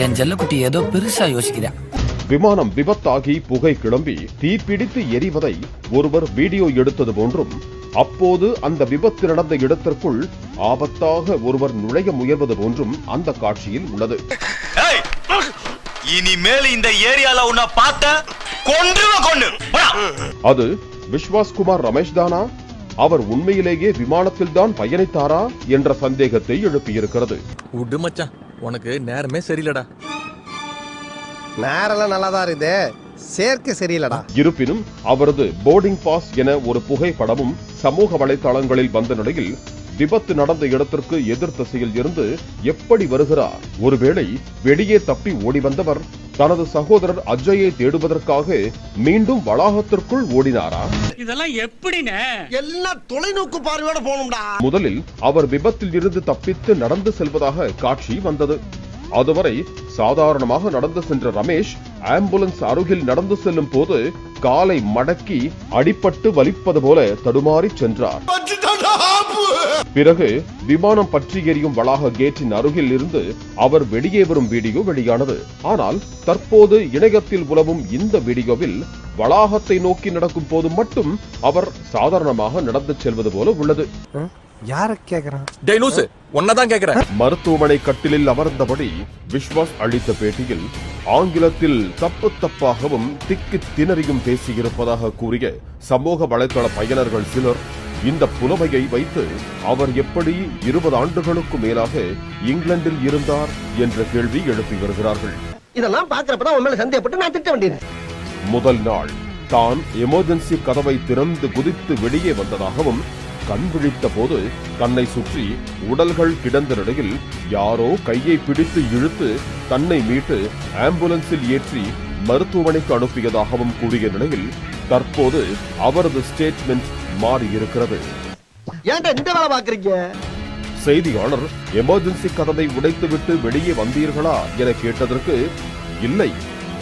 என் செல்லக்குட்டி ஏதோ பெருசா யோசிக்கிறேன். விமானம் விபத்தாகி புகை கிளம்பி தீப்பிடித்து எரிவதை ஒருவர் வீடியோ எடுத்தது போன்றும், அப்போது அந்த விபத்து நடந்த இடத்திற்குள் ஆபத்தாக ஒருவர் நுழைய முயல்வது போன்றும் அந்த காட்சியில் உள்ளது. இனிமேல் இந்த ஏரியால உன்னை பார்த்த கொண்டு அது விஸ்வாஸ் குமார் ரமேஷ் தானா? அவர் உண்மையிலேயே விமானத்தில் தான் பயணித்தாரா என்ற சந்தேகத்தை எழுப்பியிருக்கிறது. விடு மச்சான், உனக்கு நேரமே சரியில்லடா. நேரெல்லாம் நல்லாதான் இருக்குது, சேர்க்க சரியில்லடா. இருப்பினும் அவரது போர்டிங் பாஸ் என ஒரு புகைப்படமும் சமூக வலைதளங்களில் வந்த நிலையில் விபத்து நடந்த இடத்திற்கு எதிர் திசையில் இருந்து எப்படி வருகிறார்? ஒருவேளை வெளியே தப்பி ஓடி வந்தவர் தனது சகோதரர் அஜயை தேடுவதற்காக மீண்டும் வளாகத்திற்குள் ஓடினாரா? இதெல்லாம் எப்படின்னு எல்லாம் தொலைநோக்கு பார்வையோட போகணும்டா. முதலில் அவர் விபத்தில் இருந்து தப்பித்து நடந்து செல்வதாக காட்சி வந்தது. அதுவரை சாதாரணமாக நடந்து சென்ற ரமேஷ் ஆம்புலன்ஸ் அருகில் நடந்து செல்லும் போது காலை மடக்கி அடிபட்டு வலிப்பது போல தடுமாறி சென்றார். பிறகு விமானம் பற்றி எரியும் வளாக கேட்டின் அருகில் இருந்து அவர் வெளியே வரும் வீடியோ வெளியானது. ஆனால் தற்போது இணையத்தில் உலவும் இந்த வீடியோவில் வளாகத்தை நோக்கி நடக்கும் போது மட்டும் அவர் சாதாரணமாக நடந்து செல்வது போல உள்ளது. யார கேக்குறான்? மருத்துவமனை கட்டிலில் அமர்ந்தபடி விஸ்வாஸ் அளித்த பேட்டியில் ஆங்கிலத்தில் தப்பு தப்பாகவும் திக்கு திணறியும் பேசியிருப்பதாக கூறிய சமூக வலைதள பயனர்கள் சிலர் இந்த புலமையை வைத்து அவர் எப்படி 20 ஆண்டுகளுக்கு மேலாக இங்கிலாந்தில் இருந்தார் என்ற கேள்வி எழுப்பி வருகிறார்கள். இதெல்லாம் பாக்குறப்பதான் உண்மையில சந்தேகப்பட்டு நான் திட்ட வேண்டியது. முதல் நாள் தான் எமர்ஜென்சி கதவை திறந்து குதித்து வெளியே வந்ததாகவும், கண் விழித்த போது தன்னை சுற்றி உடல்கள் கிடந்த நிலையில் யாரோ கையை பிடித்து இழுத்து தன்னை மீட்டு ஆம்புலன்ஸில் ஏற்றி மருத்துவமனைக்கு அனுப்பியதாகவும் கூறிய நிலையில் தற்போது அவரது ஸ்டேட்மெண்ட் மாறியிருக்கிறது. செய்தியாளர் எமர்ஜென்சி கதவை உடைத்துவிட்டு வெளியே வந்தீர்களா என கேட்டதற்கு, இல்லை,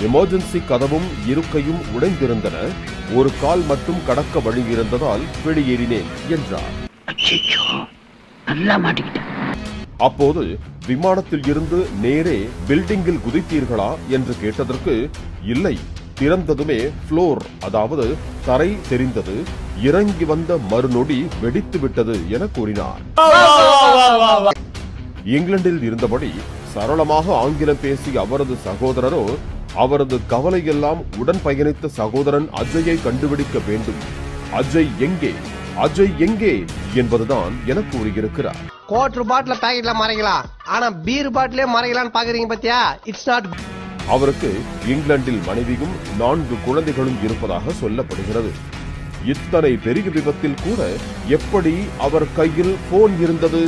எமர்ஜென்சி கதவும் இருக்கையும் உடைந்திருந்தன, ஒரு கால் மட்டும் கடக்க வழி இருந்ததால் வெளியேறினேன் என்றார். அப்போது விமானத்தில் இருந்து நேரே பில்டிங்கில் குதித்தீர்களா என்று கேட்டதற்கு, இல்லை, திறந்ததுமே ஃப்ளோர் அதாவது தரை தெரிந்தது, இறங்கி வந்த மறுநொடி வெடித்து விட்டது என கூறினார். இங்கிலாந்தில் இருந்தபடி சரளமாக ஆங்கிலம் பேசிய அவரது சகோதரரோ அவரது கவலையெல்லாம் உடன் பயணித்த சகோதரன் அஜயை கண்டுபிடிக்க வேண்டும், அஜய் எங்கே, அஜய் எங்கே என்பதுதான் என கூறியிருக்கிறார். குவார்டர் பாட்டில பாக்கெட்ல மறைக்கலாம், ஆனா பீர் பாட்டிலே மறைக்கலாம்னு பாக்குறீங்க பாத்தியா? It's not. அவருக்கு இங்கிலாந்தில் மனைவியும் 4 குழந்தைகளும் இருப்பதாக சொல்லப்படுகிறது. இத்தனை பெரிய விபத்தில் கூட எப்படி அவர் கையில் போன் இருந்தது?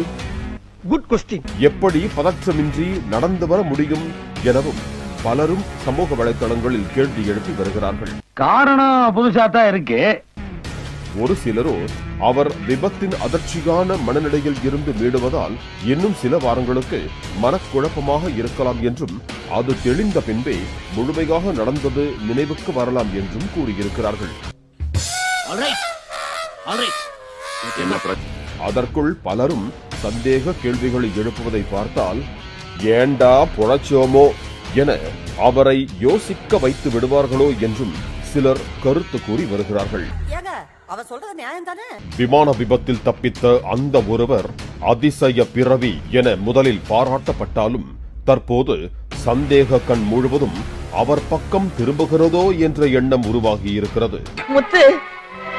Good question. எப்படி பதற்றமின்றி நடந்து வர முடியும் எனவும் பலரும் சமூக வலைதளங்களில் கேள்வி எழுப்பி வருகிறார்கள். காரணம் புதுசா தான் இருக்கு. ஒரு சிலரோ அவர் விபத்தின் அதிர்ச்சியான மனநிலையில் இருந்து மீடுவதால் இன்னும் சில வாரங்களுக்கு மனக்குழப்பமாக இருக்கலாம் என்றும், அது தெளிந்த பின்பே முழுமையாக நடந்தது நினைவுக்கு வரலாம் என்றும் கூறியிருக்கிறார்கள். அதற்குள் பலரும் சந்தேக கேள்விகளை எழுப்புவதை பார்த்தால், ஏண்டா பொழச்சோமோ என அவரை யோசிக்க வைத்து விடுவார்களோ என்றும் சிலர் கருத்து கூறி வருகிறார்கள். விமான விபத்தில் தப்பித்த அந்த ஒருவர் அதிசய பிறவி என முதலில் பாராட்டப்பட்டாலும் தற்போது சந்தேக கண் முழுவதும் அவர் பக்கம் திரும்புகிறதோ என்ற எண்ணம் உருவாகி இருக்கிறது. முத்து,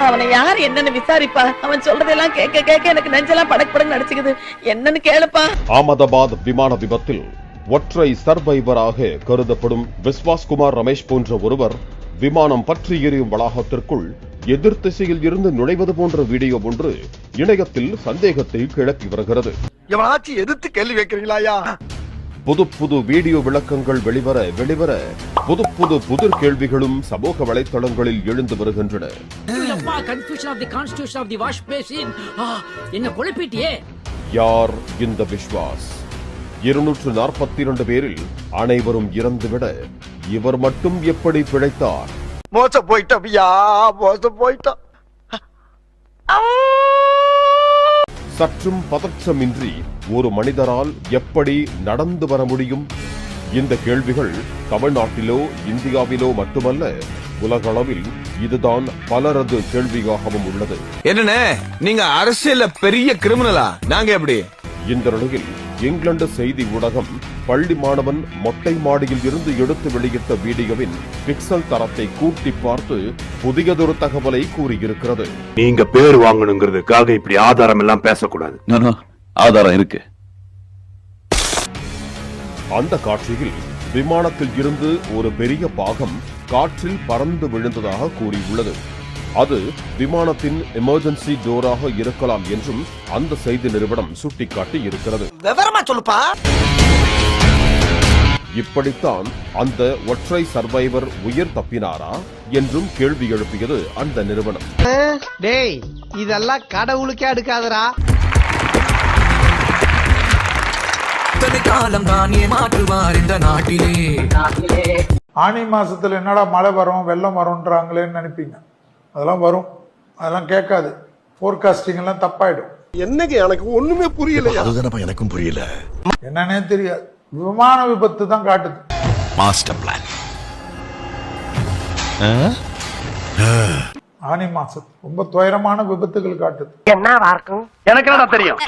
அவனை யார் என்னன்னு விசாரிப்பா. அவன் சொல்றதெல்லாம் கேட்க கேட்க எனக்கு நெஞ்செல்லாம் படக்கு நடிச்சுக்குது. என்னன்னு கேளுப்பா. அகமதாபாத் விமான விபத்தில் ஒற்றை சர்வைவராக கருதப்படும் விஸ்வாஸ் குமார் ரமேஷ் போன்ற ஒருவர் விமானம் பற்றி எரியும் வளாகத்திற்குள் எதிர் திசையில் இருந்து நுழைவது போன்ற வீடியோ ஒன்று இணையத்தில் சந்தேகத்தை கிளப்பி வருகிறது. எவனாச்சும் எதிர்த்து கேள்வி வைக்கிறீங்களா? புது புது வீடியோ விளக்கங்கள் வெளிவர புது கேள்விகளும் சமூக வலைத்தளங்களில் எழுந்து வருகின்றன. யார் இந்த விஸ்வாஸ்? 242 பேரில் அனைவரும் இறந்துவிட இவர் மட்டும் எப்படி பிழைத்தார்? மோசம் போயிட்டோம். சற்றும் பதற்றமின்றி ஒரு மனிதரால் எப்படி நடந்து வர முடியும்? இந்த கேள்விகள் தமிழ்நாட்டிலோ இந்தியாவிலோ மட்டுமல்ல, உலகளவில் இதுதான் பலரது கேள்வியாகவும் உள்ளது. என்னன்னு நீங்க அரசியல்ல பெரிய கிரிமினலா? நாங்க எப்படி? இந்த நிலையில் இங்கிலாந்து செய்தி ஊடகம் பள்ளி மாணவன் மொட்டை மாடியில் இருந்து எடுத்து வெளியிட்ட வீடியோவின் பிக்சல் தரத்தை கூட்டி பார்த்து புதியதொரு தகவலை கூறியிருக்கிறது. நீங்க பேர் வாங்கணுங்கிறதுக்காக இப்படி ஆதாரம் எல்லாம் பேசக்கூடாது. ஆதாரம் இருக்கு. அந்த காட்சியில் விமானத்தில் இருந்து ஒரு பெரிய பாகம் காற்றில் பறந்து விழுந்ததாக கூறியுள்ளது. அது விமானத்தின் எமர்ஜென்சி டோராக இருக்கலாம் என்றும் அந்த செய்தி நிறுவனம் சுட்டிக்காட்டி இருக்கிறது. இப்படித்தான் அந்த ஒற்றை சர்வைவர் உயிர் தப்பினாரா என்றும் கேள்வி எழுப்பியது அந்த நிறுவனம். டேய் இதெல்லாம் கடவுளுக்கே அடுக்காதரா. காலம் தான் ஏமாற்றுவார் இந்த நாட்டிலே. ஆனி மாசத்துல என்னடா மழை வரும் வெள்ளம் வரும்ன்றாங்களேன்னு நினைப்பீங்க. அதெல்லாம் வரும், அதெல்லாம் கேட்காது. போர்காஸ்டிங் எல்லாம் தப்பாயிடும். என்னங்க எனக்கு ஒண்ணுமே புரியல. அதுதானப்பா எனக்கும் புரியல. என்னன்னே தெரியாது. விமான விபத்து தான் காட்டுது. Master plan. ஆனி மாசம் ரொம்ப துயரமான விபத்துகள் காட்டுது. எனக்கு என்னடா தெரியும்.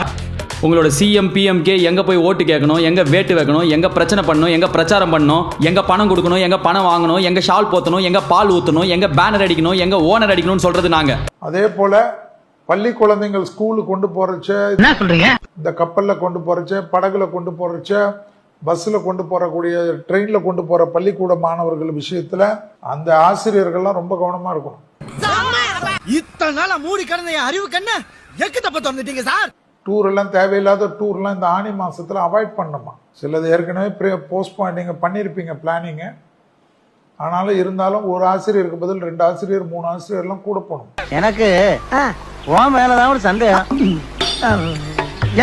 உங்களோட சிஎம் பிஎம்கே எங்க போய் ஓட்டு கேட்கணும், எங்க வேட்டு வைக்கணும், எங்க பிரச்சனை பண்ணணும், எங்க பிரச்சாரம் பண்ணணும், எங்க பணம் கொடுக்கணும், எங்க பணம் வாங்கணும், எங்க ஷால் போத்தணும், எங்க பால் ஊத்தணும், எங்க பேனர் அடிக்கணும், எங்க ஓனர் அடிக்கணும்னு சொல்றது நாங்க. அதே போல பள்ளி குழந்தைகள் ஸ்கூலுக்கு கொண்டு போறச்ச, என்ன சொல்றீங்க? இந்த கப்பல்ல கொண்டு போறச்ச, படகுல கொண்டு போறச்ச, பஸ்ல கொண்டு போறக்கூடிய, ட்ரெயின்ல கொண்டு போற பள்ளிக்கூட மாணவர்கள் விஷயத்துல அந்த ஆசிரியர்கள்லாம் ரொம்ப கவனமா இருக்கணும். இத்தனை நாளா மூடி கிடந்த அறிவு கண்ண எக்கு தப்ப திறந்துட்டீங்க சார். டூர் எல்லாம் தேவையில்லாத டூர்லாம் இந்த ஆனி மாசத்துல அவாய்ட் பண்ணணுமா. சிலது ஏற்கனவே போஸ்ட்பான் நீங்க பண்ணிருப்பீங்க பிளானிங்க. ஆனாலும் இருந்தாலும் ஒரு ஆசிரியருக்கு பதில் 2 ஆசிரியர் 3 ஆசிரியர்லாம் கூட போகணும். எனக்கு உன் மேலதான் ஒரு சந்தேகம்.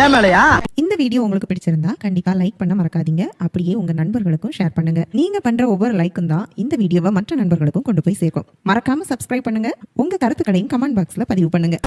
ஏன் மேலையா? இந்த வீடியோ உங்களுக்கு பிடிச்சிருந்தா கண்டிப்பா லைக் பண்ண மறக்காதீங்க. அப்படியே உங்க நண்பர்களுக்கும் ஷேர் பண்ணுங்க. நீங்க பண்ற ஒவ்வொரு லைக்கும் தான் இந்த வீடியோவை மற்ற நண்பர்களுக்கும் கொண்டு போய் சேர்க்கும். மறக்காம சப்ஸ்கிரைப் பண்ணுங்க. உங்க கருத்துக்களையும் கமெண்ட் பாக்ஸ்ல பதிவு பண்ணுங்க.